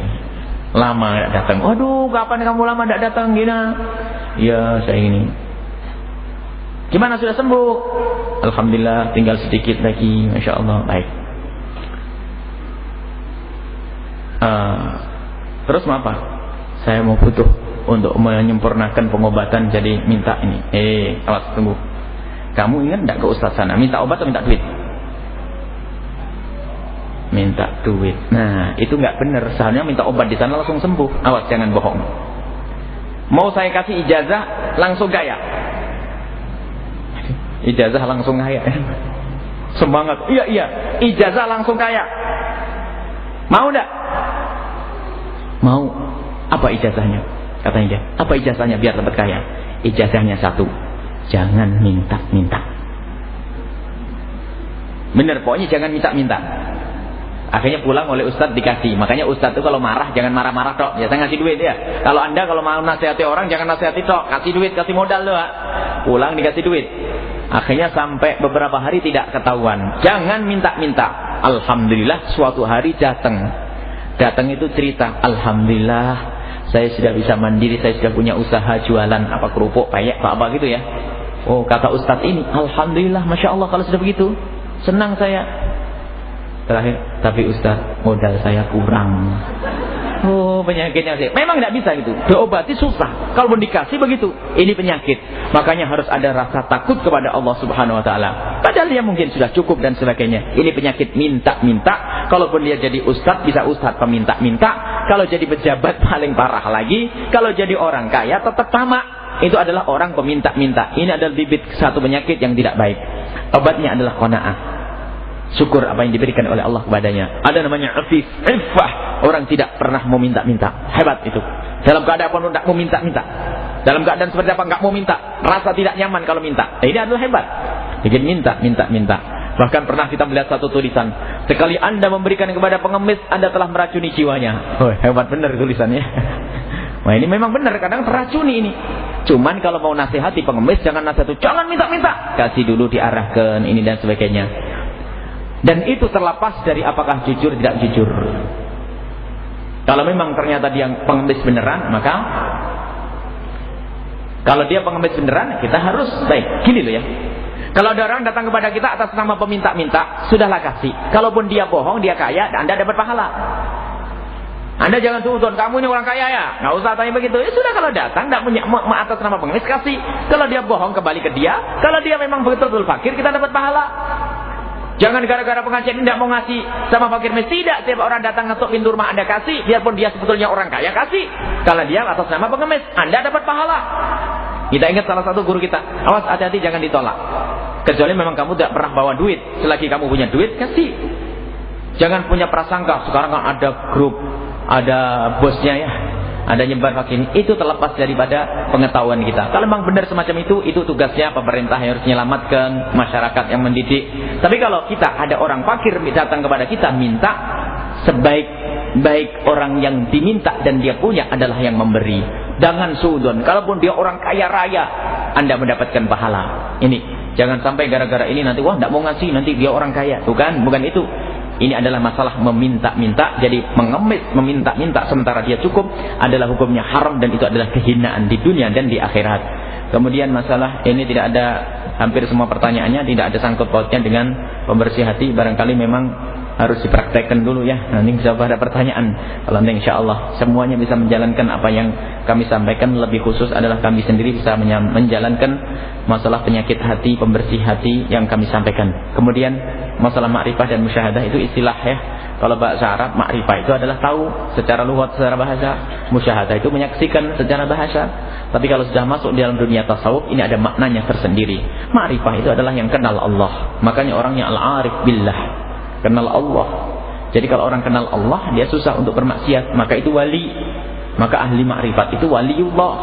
Lama tidak datang. "Waduh, kapan kamu lama tidak datang, Gina?" "Ya, saya ini." "Gimana, sudah sembuh?" "Alhamdulillah, tinggal sedikit lagi, Masya Allah." "Baik." "Terus mau apa?" "Saya mau butuh untuk menyempurnakan pengobatan, jadi minta ini." Awas, tunggu. Kamu ingat tidak ke ustaz sana? Minta obat atau minta duit?" "Minta duit." Nah, itu nggak benar. Seharusnya minta obat di sana langsung sembuh. Awas, jangan bohong. Mau saya kasih ijazah langsung kaya. Ijazah langsung kaya. Semangat. Iya. Ijazah langsung kaya. Mau enggak? Mau. Apa ijazahnya? Katanya dia. "Apa ijazahnya biar dapat kaya?" "Ijazahnya satu, jangan minta-minta." Bener, pokoknya jangan minta-minta. Akhirnya pulang oleh ustaz dikasih. Makanya ustaz itu kalau marah jangan marah-marah tok. Biasa ngasih duit ya. Kalau anda kalau mau nasihati orang jangan nasihati tok. Kasih duit, kasih modal doa. Pulang dikasih duit. Akhirnya sampai beberapa hari tidak ketahuan. Jangan minta-minta. Alhamdulillah suatu hari datang. Datang itu cerita, "Alhamdulillah saya sudah bisa mandiri. Saya sudah punya usaha jualan apa kerupuk, payek, apa gitu ya." Oh, kata ustaz ini, "Alhamdulillah, Masya Allah kalau sudah begitu. Senang saya." Terakhir, "Tapi ustaz, modal saya kurang." Oh, penyakitnya sih. Memang tidak bisa gitu. Diobati susah. Kalau dikasih begitu, ini penyakit. Makanya harus ada rasa takut kepada Allah Subhanahu wa taala. Padahal dia mungkin sudah cukup dan sebagainya. Ini penyakit minta-minta. Kalaupun dia jadi ustaz, bisa ustaz peminta-minta. Kalau jadi pejabat paling parah lagi. Kalau jadi orang kaya tetap tamak. Itu adalah orang peminta-minta. Ini adalah bibit satu penyakit yang tidak baik. Obatnya adalah qanaah. Syukur apa yang diberikan oleh Allah kepadanya. Ada namanya afif, iffah. Orang tidak pernah mau minta-minta. Hebat itu. Dalam keadaan pun tidak mau minta-minta. Dalam keadaan seperti apa enggak mau minta. Rasa tidak nyaman kalau minta. Ini adalah hebat. Jadi minta. Bahkan pernah kita melihat satu tulisan. Sekali anda memberikan kepada pengemis, anda telah meracuni jiwanya. Oh, hebat benar tulisannya. Wah, ini memang benar. Kadang teracuni ini. Cuman kalau mau nasihati pengemis, jangan nasihati. Jangan minta-minta. Kasih dulu diarahkan ini dan sebagainya. Dan itu terlepas dari apakah jujur tidak jujur. Kalau memang ternyata dia pengemis beneran, maka kalau dia pengemis beneran, kita harus baik. Gini loh ya. Kalau ada orang datang kepada kita atas nama peminta-minta, sudahlah kasih. Kalaupun dia bohong, dia kaya, Anda dapat pahala. Anda jangan suudon, "Kamu ini orang kaya ya." Nggak usah tanya begitu. Ya sudah, kalau datang tidak punya atas nama pengemis, kasih. Kalau dia bohong, kembali ke dia. Kalau dia memang betul-betul fakir, kita dapat pahala. Jangan gara-gara pengajian tidak mau ngasih sama fakir miskin. Tidak, setiap orang datang ngetuk pintu rumah Anda kasih. Biarpun dia sebetulnya orang kaya, kasih. Kalau dia atas nama pengemis, Anda dapat pahala. Kita ingat salah satu guru kita, awas hati-hati jangan ditolak. Kecuali memang kamu tidak pernah bawa duit. Selagi kamu punya duit, kasih. Jangan punya prasangka. Sekarang kan ada grup, ada bosnya ya, ada nyebar vaksin. Itu terlepas daripada pengetahuan kita. Kalau memang benar semacam itu tugasnya pemerintah yang harus menyelamatkan masyarakat yang mendidik. Tapi kalau kita ada orang fakir datang kepada kita minta, sebaik-baik orang yang diminta dan dia punya adalah yang memberi. Jangan sudon. Kalaupun dia orang kaya raya, Anda mendapatkan pahala. Ini jangan sampai gara-gara ini nanti wah tidak mau ngasih, nanti dia orang kaya. Bukan itu. Ini adalah masalah meminta-minta. Jadi mengemis, meminta-minta sementara dia cukup adalah hukumnya haram, dan itu adalah kehinaan di dunia dan di akhirat. Kemudian masalah ini tidak ada, hampir semua pertanyaannya tidak ada sangkut pautnya dengan pembersih hati. Barangkali memang harus dipraktekkan dulu ya. Nanti bisa ada pertanyaan. Kalau nanti insya Allah semuanya bisa menjalankan apa yang kami sampaikan. Lebih khusus adalah kami sendiri bisa menjalankan masalah penyakit hati, pembersih hati yang kami sampaikan. Kemudian masalah ma'rifah dan musyahadah itu istilah ya. Kalau bahasa Arab, ma'rifah itu adalah tahu secara lughat, secara bahasa. Musyahadah itu menyaksikan secara bahasa. Tapi kalau sudah masuk di dalam dunia tasawuf, ini ada maknanya tersendiri. Ma'rifah itu adalah yang kenal Allah. Makanya orangnya al-arif billah, kenal Allah. Jadi kalau orang kenal Allah, dia susah untuk bermaksiat, maka itu wali. Maka ahli ma'rifat itu waliullah.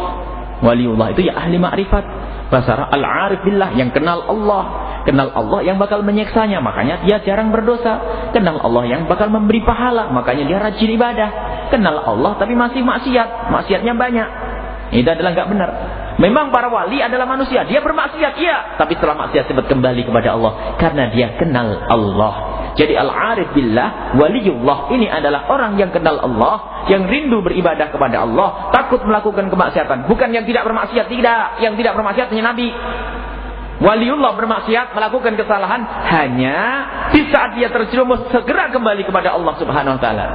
Waliullah itu ya ahli ma'rifat. Bahasa al-arif billah, yang kenal Allah. Kenal Allah yang bakal menyiksanya, makanya dia jarang berdosa. Kenal Allah yang bakal memberi pahala, makanya dia rajin ibadah. Kenal Allah tapi masih maksiat, maksiatnya banyak. Itu adalah enggak benar. Memang para wali adalah manusia, dia bermaksiat, iya, tapi setelah maksiat cepat kembali kepada Allah karena dia kenal Allah. Jadi al-arif billah, waliullah ini adalah orang yang kenal Allah, yang rindu beribadah kepada Allah, takut melakukan kemaksiatan. Bukan yang tidak bermaksiat, tidak. Yang tidak bermaksiat hanya Nabi. Waliullah bermaksiat, melakukan kesalahan, hanya di saat dia terjerumus segera kembali kepada Allah Subhanahu wa taala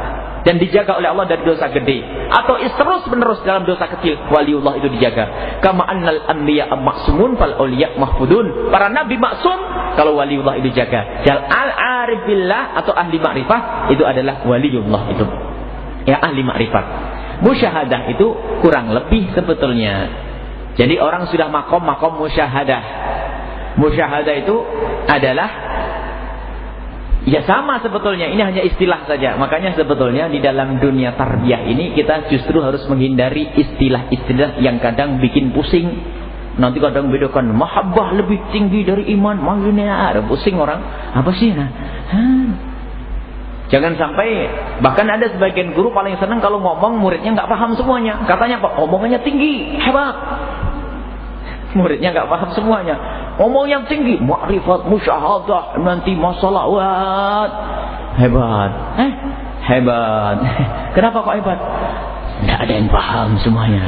dan dijaga oleh Allah dari dosa gede, atau terus menerus dalam dosa kecil. Waliullah itu dijaga. Kama annal anbiya ma'sumun fal auliya mahfudun. Para nabi maksum, kalau waliullah itu dijaga. Jal al-arif billah atau ahli ma'rifah itu adalah waliullah itu. Ya, ahli ma'rifat. Musyahadah itu kurang lebih sebetulnya. Jadi orang sudah makom musyahadah. Musyahadah itu adalah ya sama sebetulnya, ini hanya istilah saja. Makanya sebetulnya di dalam dunia tarbiyah ini kita justru harus menghindari istilah-istilah yang kadang bikin pusing. Nanti kadang bedakan mahabbah lebih tinggi dari iman, maknanya pusing orang. Apa sih? Jangan sampai, bahkan ada sebagian guru paling senang kalau ngomong muridnya nggak paham semuanya. Katanya apa? Omongannya tinggi, hebat. Muridnya nggak paham semuanya. Ngomong yang tinggi, ma'rifat, musyahadah, nanti masalawat. Hebat. Hebat. Kenapa kok hebat? Nggak ada yang paham semuanya.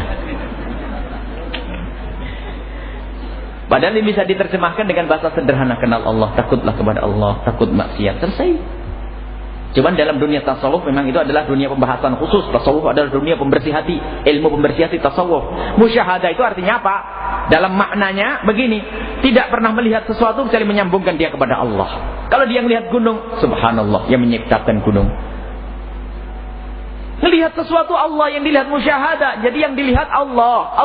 Padahal ini bisa diterjemahkan dengan bahasa sederhana. Kenal Allah, takutlah kepada Allah, takut maksiat. Selesai. Cuman dalam dunia tasawuf memang itu adalah dunia pembahasan khusus. Tasawuf adalah dunia pembersih hati, ilmu pembersih hati tasawuf. Musyahadah itu artinya apa? Dalam maknanya begini, tidak pernah melihat sesuatu kecuali menyambungkan dia kepada Allah. Kalau dia melihat gunung, subhanallah, yang menciptakan gunung. Melihat sesuatu Allah, yang dilihat musyahadah. Jadi yang dilihat Allah.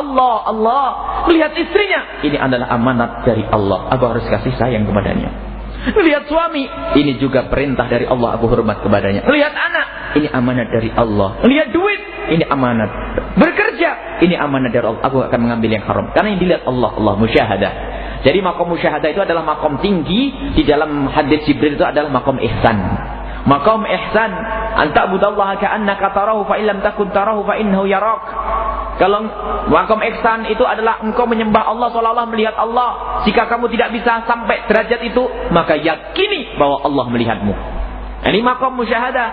Melihat istrinya, ini adalah amanat dari Allah. Aku harus kasih sayang kepadanya. Lihat suami, ini juga perintah dari Allah, aku hormat kepadanya. Lihat anak, ini amanat dari Allah. Lihat duit, ini amanat. Bekerja, ini amanat dari Allah, aku akan mengambil yang haram. Karena yang dilihat Allah, musyahadah. Jadi makom musyahadah itu adalah makom tinggi. Di dalam hadis Jibril itu adalah makom ihsan. Makom ihsan, anta'budallaha ka'annaka tarahu fa illam takun tarahu fa innahu yarak. Kalau makom ihsan itu adalah engkau menyembah Allah seolah-olah melihat Allah. Jika kamu tidak bisa sampai derajat itu, maka yakini bahwa Allah melihatmu. Ini makom musyahadah.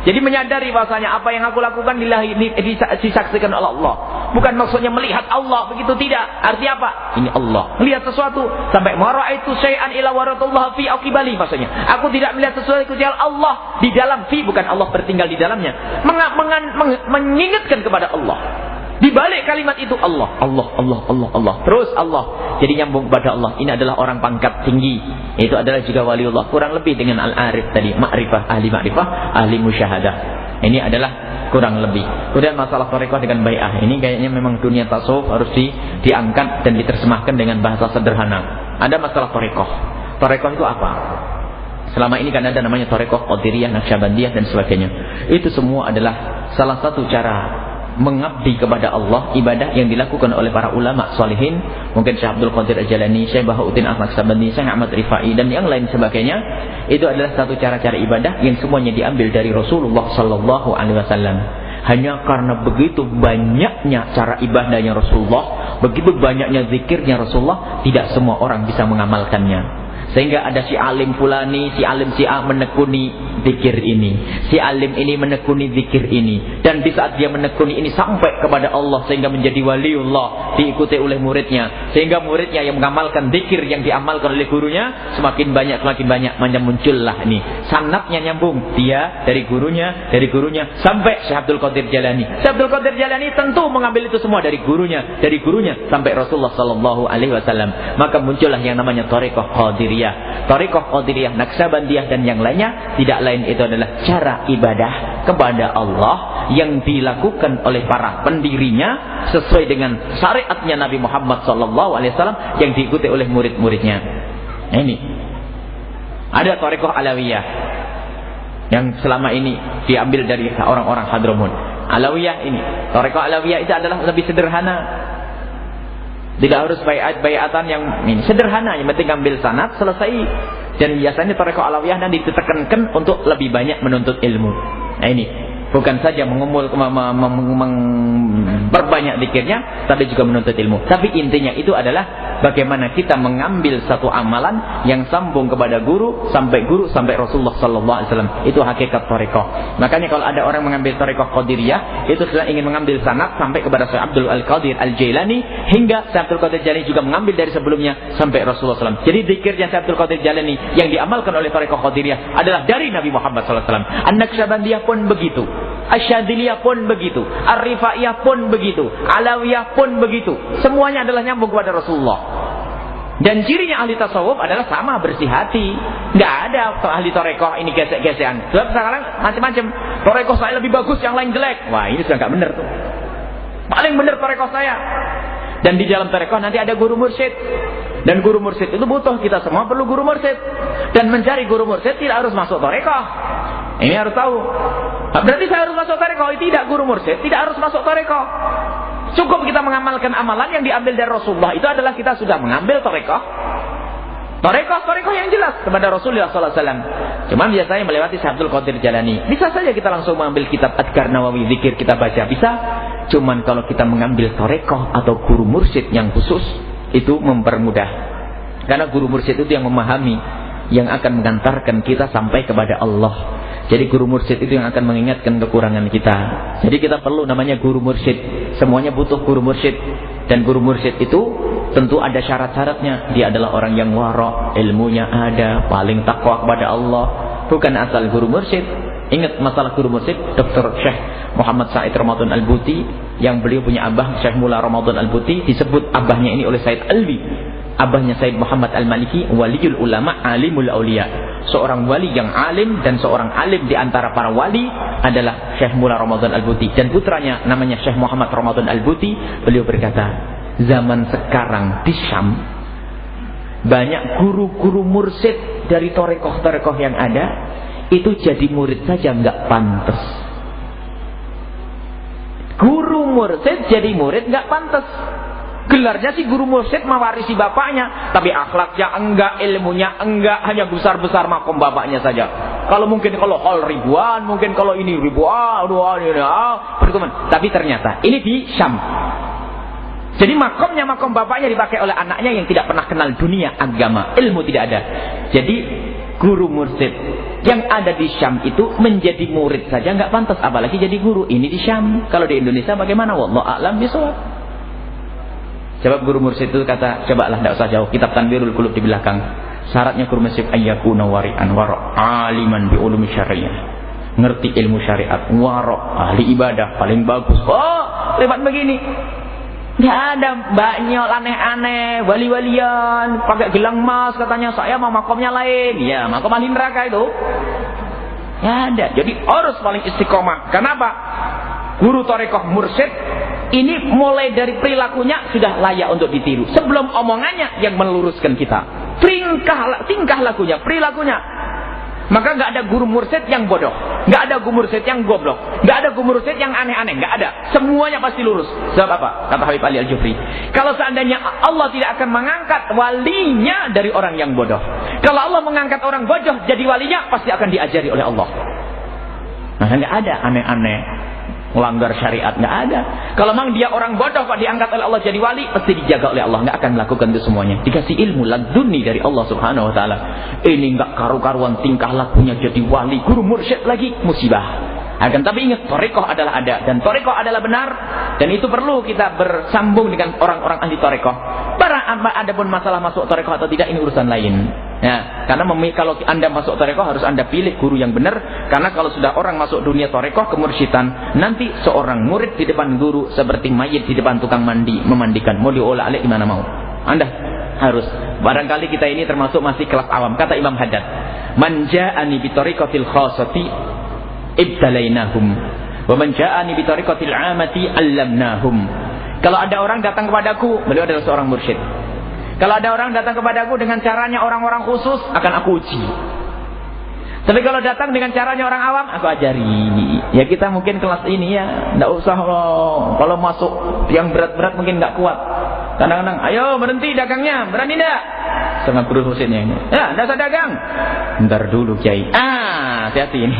Jadi menyadari bahwasanya apa yang aku lakukan disaksikan oleh Allah. Bukan maksudnya melihat Allah, begitu tidak. Artinya apa? Ini Allah. Melihat sesuatu sampai mara'aitu syai'an ila waratullah fi aqibali, maksudnya. Aku tidak melihat sesuatu kecuali Allah di dalam fi, bukan Allah bertinggal di dalamnya. Mengingatkan kepada Allah. Di balik kalimat itu Allah. Terus Allah. Jadi nyambung kepada Allah. Ini adalah orang pangkat tinggi. Itu adalah juga waliullah. Kurang lebih dengan al-arif tadi. Ma'rifah, ahli ma'rifah, ahli musyahadah. Ini adalah kurang lebih. Kemudian masalah thariqah dengan bai'ah. Ini kayaknya memang dunia tasawuf harus diangkat dan diterjemahkan dengan bahasa sederhana. Ada masalah thariqah. Thariqah itu apa? Selama ini kan ada namanya thariqah Qadiriyah, Naqsyabandiyah dan sebagainya. Itu semua adalah salah satu cara mengabdi kepada Allah, ibadah yang dilakukan oleh para ulama salihin, mungkin Syekh Abdul Qadir Al-Jalani, Syekh Bahauddin Al-Naqsyabandi, Syekh Ahmad Rifai dan yang lain sebagainya. Itu adalah satu cara-cara ibadah yang semuanya diambil dari Rasulullah sallallahu alaihi wasallam. Hanya karena begitu banyaknya cara ibadahnya Rasulullah, begitu banyaknya zikirnya Rasulullah, tidak semua orang bisa mengamalkannya. Sehingga ada si alim fulani, si alim si A menekuni zikir ini, si alim ini menekuni zikir ini, dan di saat dia menekuni ini sampai kepada Allah sehingga menjadi waliullah, diikuti oleh muridnya, sehingga muridnya yang mengamalkan zikir yang diamalkan oleh gurunya semakin banyak macam muncullah ini sanadnya nyambung, dia dari gurunya sampai Syekh Abdul Qadir Jalani. Syekh Abdul Qadir Jalani tentu mengambil itu semua dari gurunya sampai Rasulullah sallallahu alaihi wasallam. Maka muncullah yang namanya thariqah Qadiriyah. Thariqah Qadiriyah, Naqsyabandiyah dan yang lainnya tidak lain itu adalah cara ibadah kepada Allah yang dilakukan oleh para pendirinya sesuai dengan syariatnya Nabi Muhammad SAW yang diikuti oleh murid-muridnya. Ini ada thariqah Alawiyah. yang selama ini diambil dari orang-orang Hadramut. Alawiyah ini, Thariqah Alawiyah itu adalah lebih sederhana. Tidak harus bayatan yang ini, sederhana, yang penting ambil sanad selesai. Dan biasanya Thariqah Alawiyah nanti ditekankan untuk lebih banyak menuntut ilmu. Nah ini, bukan saja mengumul memperbanyak zikirnya, tapi juga menuntut ilmu. Tapi intinya itu adalah bagaimana kita mengambil satu amalan yang sambung kepada guru sampai Rasulullah sallallahu alaihi wasallam. Itu hakikat thariqah. Makanya kalau ada orang mengambil thariqah Qadiriyah, itu sudah ingin mengambil sanad sampai kepada Syekh Abdul Qadir Al-Jailani, hingga Syekh Abdul Qadir Jailani juga mengambil dari sebelumnya sampai Rasulullah sallallahu alaihi wasallam. Jadi zikirnya Syekh Abdul Qadir Jailani yang diamalkan oleh thariqah Qadiriyah adalah dari Nabi Muhammad sallallahu alaihi wasallam. An-Naqsyabandiyah pun begitu. Asyadiliyah pun begitu, Ar-Rifaiyah pun begitu, Alawiyah pun begitu. Semuanya adalah nyambung kepada Rasulullah. Dan cirinya ahli tasawuf adalah sama, bersih hati. Nggak ada ahli thariqah ini gesek-gesekan. Sebab sekarang macam-macam. Thariqah saya lebih bagus, yang lain jelek. Wah, ini sudah nggak benar tuh. Paling benar thariqah saya. Dan di dalam thariqah nanti ada guru mursyid. Dan guru mursyid itu butuh, kita semua perlu guru mursyid. Dan mencari guru mursyid tidak harus masuk thariqah. Ini harus tahu. Berarti saya harus masuk thariqah? Tidak, guru mursyid tidak harus masuk thariqah. Cukup kita mengamalkan amalan yang diambil dari Rasulullah. Itu adalah kita sudah mengambil thariqah. Thariqah yang jelas kepada Rasulullah SAW. Cuma biasanya melewati Syekh Abdul Qadir Jailani. Bisa saja kita langsung mengambil kitab Adhkar Nawawi, zikir kita baca. Bisa. Cuman kalau kita mengambil thariqah atau guru mursyid yang khusus, itu mempermudah. Karena guru mursyid itu yang memahami, yang akan mengantarkan kita sampai kepada Allah. Jadi guru mursyid itu yang akan mengingatkan kekurangan kita. Jadi kita perlu namanya guru mursyid. Semuanya butuh guru mursyid. Dan guru mursyid itu tentu ada syarat-syaratnya. Dia adalah orang yang wara', ilmunya ada, paling takwa kepada Allah. Bukan asal guru mursyid. Ingat masalah guru mursyid, Dr. Syekh Muhammad Said Ramadan Al-Buti, yang beliau punya abah Syekh Mula Ramadan Al-Buti, disebut abahnya ini oleh Said Alwi. Abahnya Said Muhammad Al-Maliki, waliul ulama, alimul aulia. Seorang wali yang alim, dan seorang alim di antara para wali adalah Syekh Mula Ramadan Al-Buti. Dan putranya namanya Syekh Muhammad Ramadan Al-Buti. Beliau berkata, zaman sekarang di Syam banyak guru-guru mursyid dari thariqah-thariqah yang ada, itu jadi murid saja nggak pantas. Guru mursyid jadi murid nggak pantas. Gelarnya sih guru mursyid, mewarisi bapaknya, tapi akhlaknya enggak, ilmunya enggak, hanya besar-besar makom bapaknya saja. Kalau mungkin kalau hal ribuan, mungkin kalau ini ribuan, perhitungan. Tapi ternyata ini di Syam. Jadi makomnya makom bapaknya dipakai oleh anaknya yang tidak pernah kenal dunia agama, ilmu tidak ada. Jadi guru mursyid yang ada di Syam itu menjadi murid saja nggak pantas, apalagi jadi guru. Ini di Syam. Kalau di Indonesia bagaimana? Wallahu a'lam bishawab. Sebab guru mursyid itu kata, cobalah tidak usah jauh, kitab Tanbirul Qulub di belakang. Syaratnya guru mursyid ayyakuna wari'an wara' aliman bi ulumi syariah. Ngerti ilmu syariat, wara', ahli ibadah, paling bagus. Oh, lewat begini. Enggak ada banyak aneh-aneh, wali-walian, pakai gelang emas katanya, saya mau makomnya lain. Ya, makom ahli neraka itu. Ya ada. Jadi harus paling istiqomah. Kenapa? Guru thariqah mursyid ini mulai dari perilakunya sudah layak untuk ditiru. Sebelum omongannya yang meluruskan kita. Tingkah lakunya, perilakunya. Maka nggak ada guru mursyid yang bodoh, nggak ada guru mursyid yang goblok, nggak ada guru mursyid yang aneh-aneh, nggak ada. Semuanya pasti lurus. Sebab apa? Kata Habib Ali Al-Jufri, kalau seandainya Allah tidak akan mengangkat walinya dari orang yang bodoh. Kalau Allah mengangkat orang bodoh jadi walinya, pasti akan diajari oleh Allah. Nah, nggak ada aneh-aneh, melanggar syariat, nggak ada. Kalau memang dia orang bodoh kok diangkat oleh Allah jadi wali, pasti dijaga oleh Allah, nggak akan melakukan itu semuanya. Dikasih ilmu laduni dari Allah Subhanahu Wa Taala. Ini nggak karu-karuan tingkah lakunya jadi wali, guru mursyid lagi, musibah. Akan tapi ingat, thariqah adalah ada, dan thariqah adalah benar, dan itu perlu kita bersambung dengan orang-orang ahli thariqah. Ada pun masalah masuk thariqah atau tidak, ini urusan lain. Ya, karena kalau Anda masuk thariqah harus Anda pilih guru yang benar. Karena kalau sudah orang masuk dunia thariqah kemursyidhan, nanti seorang murid di depan guru seperti mayit di depan tukang mandi memandikan. Mau diolah alik gimana mau? Anda harus. Barangkali kita ini termasuk masih kelas awam. Kata Imam Haddad, man ja'ani bi thariqatil khassati ibtalainahum wa man ja'ani bi thariqatil 'amati 'allamnahum. Kalau ada orang datang kepadaku, beliau adalah seorang mursyid. Kalau ada orang datang kepadaku dengan caranya orang-orang khusus, akan aku uji. Tapi kalau datang dengan caranya orang awam, aku ajari. Ya kita mungkin kelas ini ya, tidak usah kalau masuk yang berat-berat mungkin nggak kuat. Kadang-kadang, ayo berhenti dagangnya, berani tidak? Sangat guru Husainnya ini. Ya, tidak usah dagang. Bentar dulu Kiai. Hati-hati ini.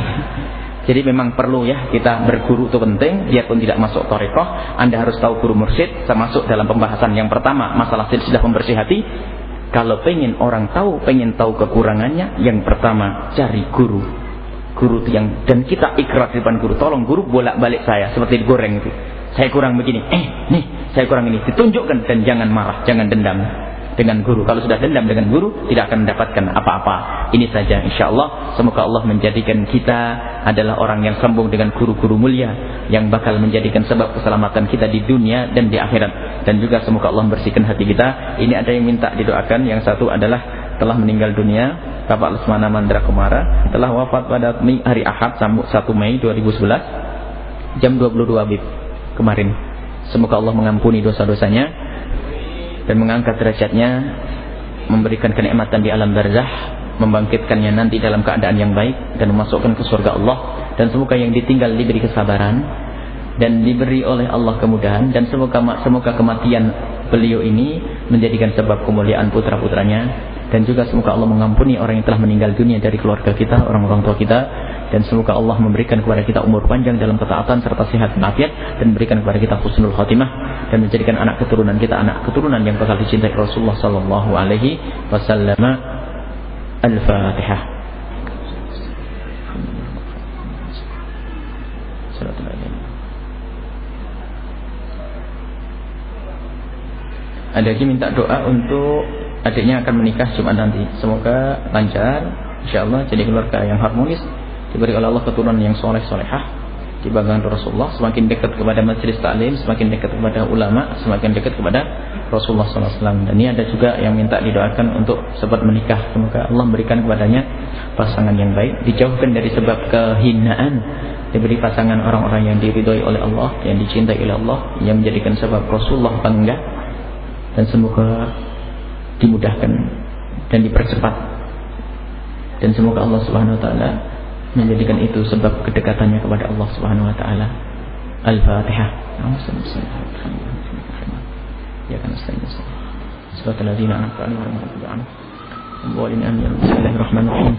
Jadi memang perlu ya kita berguru itu penting. Biarpun tidak masuk thariqah, Anda harus tahu guru mursyid. Termasuk dalam pembahasan yang pertama, masalah silsilah pembersih hati. Kalau pengen orang tahu, pengen tahu kekurangannya, yang pertama cari guru. Guru itu yang, dan kita ikrar di depan guru, tolong guru bolak-balik saya seperti digoreng itu. Saya kurang begini, nih saya kurang ini, ditunjukkan, dan jangan marah, jangan dendam dengan guru. Kalau sudah dendam dengan guru, tidak akan mendapatkan apa-apa. Ini saja insyaallah. Semoga Allah menjadikan kita adalah orang yang sambung dengan guru-guru mulia yang bakal menjadikan sebab keselamatan kita di dunia dan di akhirat. Dan juga semoga Allah membersihkan hati kita. Ini ada yang minta didoakan. Yang satu adalah telah meninggal dunia Bapak Lesmana Mandra Kumara, telah wafat pada hari Ahad 1 Mei 2011 jam 22 WIB kemarin. Semoga Allah mengampuni dosa-dosanya dan mengangkat derajatnya, memberikan kenikmatan di alam barzah, membangkitkannya nanti dalam keadaan yang baik dan memasukkan ke surga Allah. Dan semoga yang ditinggal diberi kesabaran dan diberi oleh Allah kemudahan, dan semoga kematian beliau ini menjadikan sebab kemuliaan putra-putranya. Dan juga semoga Allah mengampuni orang yang telah meninggal dunia dari keluarga kita, orang-orang tua kita. Dan semoga Allah memberikan kepada kita umur panjang dalam ketaatan serta sehat dan afiat, dan memberikan kepada kita husnul khatimah, dan menjadikan anak keturunan kita anak keturunan yang bakal dicintai Rasulullah sallallahu alaihi wasallam. Al-Fatihah. Ada lagi minta doa untuk adiknya akan menikah Jumat nanti. Semoga lancar, insyaallah, jadi keluarga yang harmonis, diberi oleh Allah keturunan yang soleh solehah, dibanggakan Rasulullah, semakin dekat kepada majelis taklim, semakin dekat kepada ulama, semakin dekat kepada Rasulullah SAW. Dan ini ada juga yang minta didoakan untuk sempat menikah. Semoga Allah memberikan kepadanya pasangan yang baik, dijauhkan dari sebab kehinaan, diberi pasangan orang-orang yang diridhoi oleh Allah, yang dicintai oleh Allah, yang menjadikan sebab Rasulullah bangga. Dan semoga dimudahkan dan dipercepat, dan semoga Allah Subhanahu wa taala menjadikan itu sebab kedekatannya kepada Allah Subhanahu wa taala. Al-Fatihah. Ya kan Bismillahirrahmanirrahim.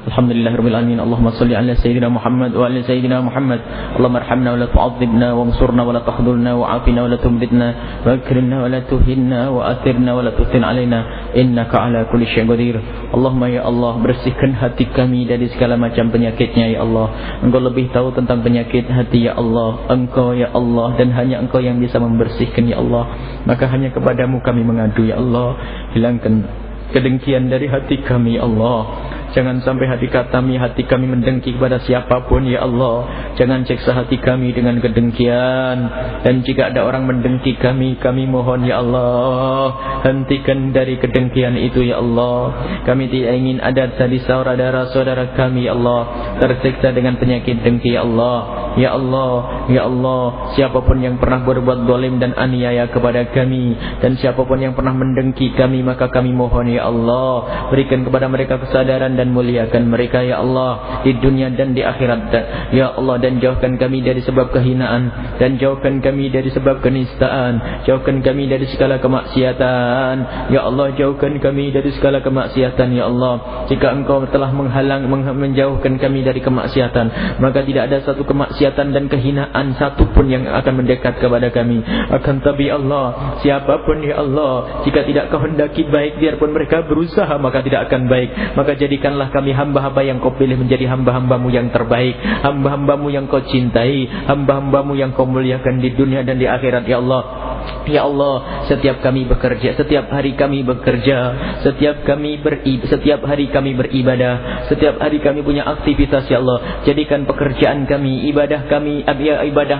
Alhamdulillahirabbil alamin. Allahumma shalli ala sayyidina Muhammad wa ala sayyidina Muhammad. Allahumma arhamna wa la tu'adzibna wa ansurna wa la takhdhulna wa 'afina wa la tumritna wa akrimna wa la tuhinna wa athirna wa la tutin alaina innaka ala kulli syai'in qadir. Allahumma ya Allah, bersihkan hati kami dari segala macam penyakitnya ya Allah. Engkau lebih tahu tentang penyakit hati ya Allah. Engkau ya Allah, dan hanya Engkau yang bisa membersihkan ya Allah. Maka hanya kepadamu kami mengadu ya Allah. Hilangkan kedengkian dari hati kami ya Allah. Jangan sampai hati kami mendengki kepada siapapun ya Allah. Jangan siksa hati kami dengan kedengkian. Dan jika ada orang mendengki kami mohon ya Allah, hentikan dari kedengkian itu ya Allah. Kami tidak ingin ada tadi saudara-saudara kami ya Allah tersiksa dengan penyakit dengki ya Allah. Ya Allah, ya Allah, siapapun yang pernah berbuat zalim dan aniaya kepada kami, dan siapapun yang pernah mendengki kami, maka kami mohon ya Allah, berikan kepada mereka kesadaran dan muliakan mereka ya Allah di dunia dan di akhirat ya Allah. Dan jauhkan kami dari sebab kehinaan, dan jauhkan kami dari sebab kenistaan, jauhkan kami dari segala kemaksiatan ya Allah. Jauhkan kami dari segala kemaksiatan ya Allah. Jika Engkau telah menjauhkan kami dari kemaksiatan, maka tidak ada satu kemaksiatan dan kehinaan satupun yang akan mendekat kepada kami. Akan tapi Allah, siapapun ya Allah, jika tidak Kau hendaki baik, biarpun mereka berusaha, maka tidak akan baik. Maka jadikanlah kami hamba-hamba yang Kau pilih menjadi hamba-hambamu yang terbaik, hamba-hambamu yang Kau cintai, hamba-hambamu yang Kau muliakan di dunia dan di akhirat ya Allah. Ya Allah, setiap kami bekerja, setiap hari kami bekerja, setiap hari kami beribadah, setiap hari kami punya aktivitas ya Allah. Jadikan pekerjaan kami, ibadah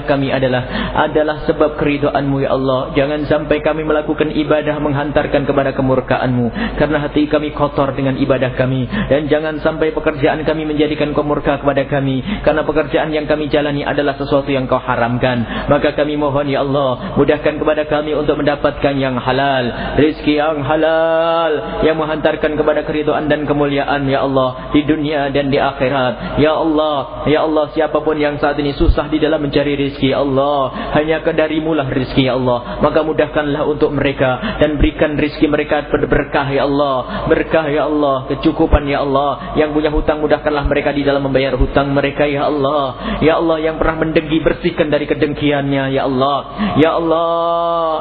kami adalah sebab keridhaan-Mu ya Allah. Jangan sampai kami melakukan ibadah menghantarkan kepada kemurkaan-Mu, karena hati kami kotor dengan ibadah kami. Dan jangan sampai pekerjaan kami menjadikan Kau murka kepada kami, karena pekerjaan yang kami jalani adalah sesuatu yang Kau haramkan. Maka kami mohon ya Allah, mudahkan kepada kepada kami untuk mendapatkan yang halal, rezeki yang halal yang menghantarkan kepada keridhaan dan kemuliaan ya Allah di dunia dan di akhirat. Ya Allah, ya Allah, siapapun yang saat ini susah di dalam mencari rezeki ya Allah, hanya kedarimu lah rezeki ya Allah, maka mudahkanlah untuk mereka dan berikan rezeki mereka berkah ya Allah, berkah ya Allah, kecukupan ya Allah. Yang punya hutang mudahkanlah mereka di dalam membayar hutang mereka ya Allah. Ya Allah, yang pernah mendengki bersihkan dari kedengkiannya ya Allah. Ya Allah,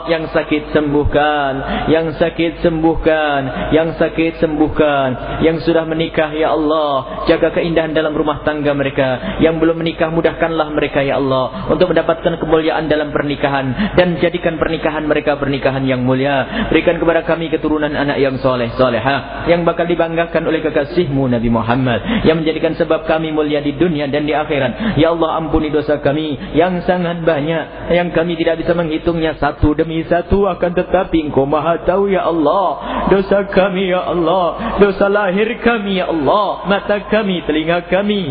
yang sakit sembuhkan, yang sakit sembuhkan, yang sakit sembuhkan, yang sudah menikah ya Allah jaga keindahan dalam rumah tangga mereka, yang belum menikah mudahkanlah mereka ya Allah untuk mendapatkan kemuliaan dalam pernikahan, dan jadikan pernikahan mereka pernikahan yang mulia. Berikan kepada kami keturunan anak yang soleh solehah yang bakal dibanggakan oleh kekasihmu Nabi Muhammad, yang menjadikan sebab kami mulia di dunia dan di akhirat. Ya Allah, ampuni dosa kami yang sangat banyak, yang kami tidak bisa menghitungnya satu demi satu, akan tetapi Engkau Maha tahu ya Allah. Dosa kami ya Allah, dosa lahir kami ya Allah, mata kami, telinga kami,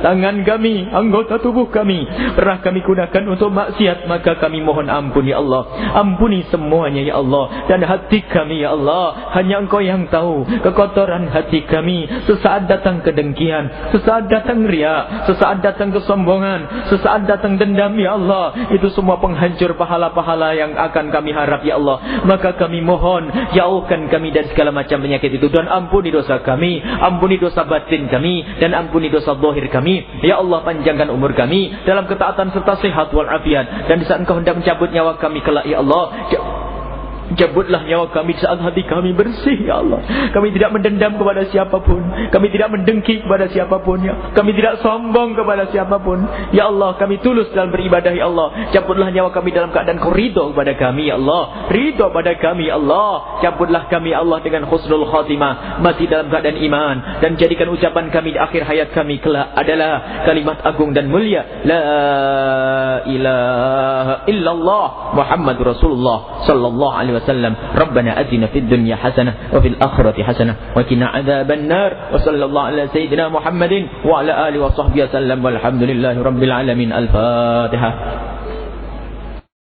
tangan kami, anggota tubuh kami pernah kami gunakan untuk maksiat, maka kami mohon ampun ya Allah. Ampuni semuanya ya Allah. Dan hati kami ya Allah, hanya Engkau yang tahu kekotoran hati kami. Sesaat datang kedengkian, sesaat datang riya, sesaat datang kesombongan, sesaat datang dendam ya Allah, itu semua penghancur pahala-pahala yang akan kami harap ya Allah. Maka kami mohon, jauhkan kami dari segala macam penyakit itu, dan ampuni dosa kami, ampuni dosa batin kami, dan ampuni dosa zahir kami ya Allah. Panjangkan umur kami dalam ketaatan serta sehat walafiat, dan di saat Engkau hendak mencabut nyawa kami kelak ya Allah, cabutlah nyawa kami saat hati kami bersih ya Allah. Kami tidak mendendam kepada siapapun, kami tidak mendengki kepada siapapun ya. Kami tidak sombong kepada siapapun ya Allah. Kami tulus dalam beribadah ya Allah. Cabutlah nyawa kami dalam keadaan Kau ridho kepada kami ya Allah, ridho pada kami ya Allah. Cabutlah kami ya Allah dengan husnul khatimah, mati dalam keadaan iman, dan jadikan ucapan kami di akhir hayat kami kelak adalah kalimat agung dan mulia, la ilaha illallah Muhammadur Rasulullah sallallahu alaihi wasallam. Rabbana atina fid dunya hasanah wa fil akhirati hasanah wa qina adzaban nar. Wa sallallahu ala sayyidina Muhammadin wa ala alihi wa sahbihi wasallam. Walhamdulillahi rabbil alamin. Al-Fatihah.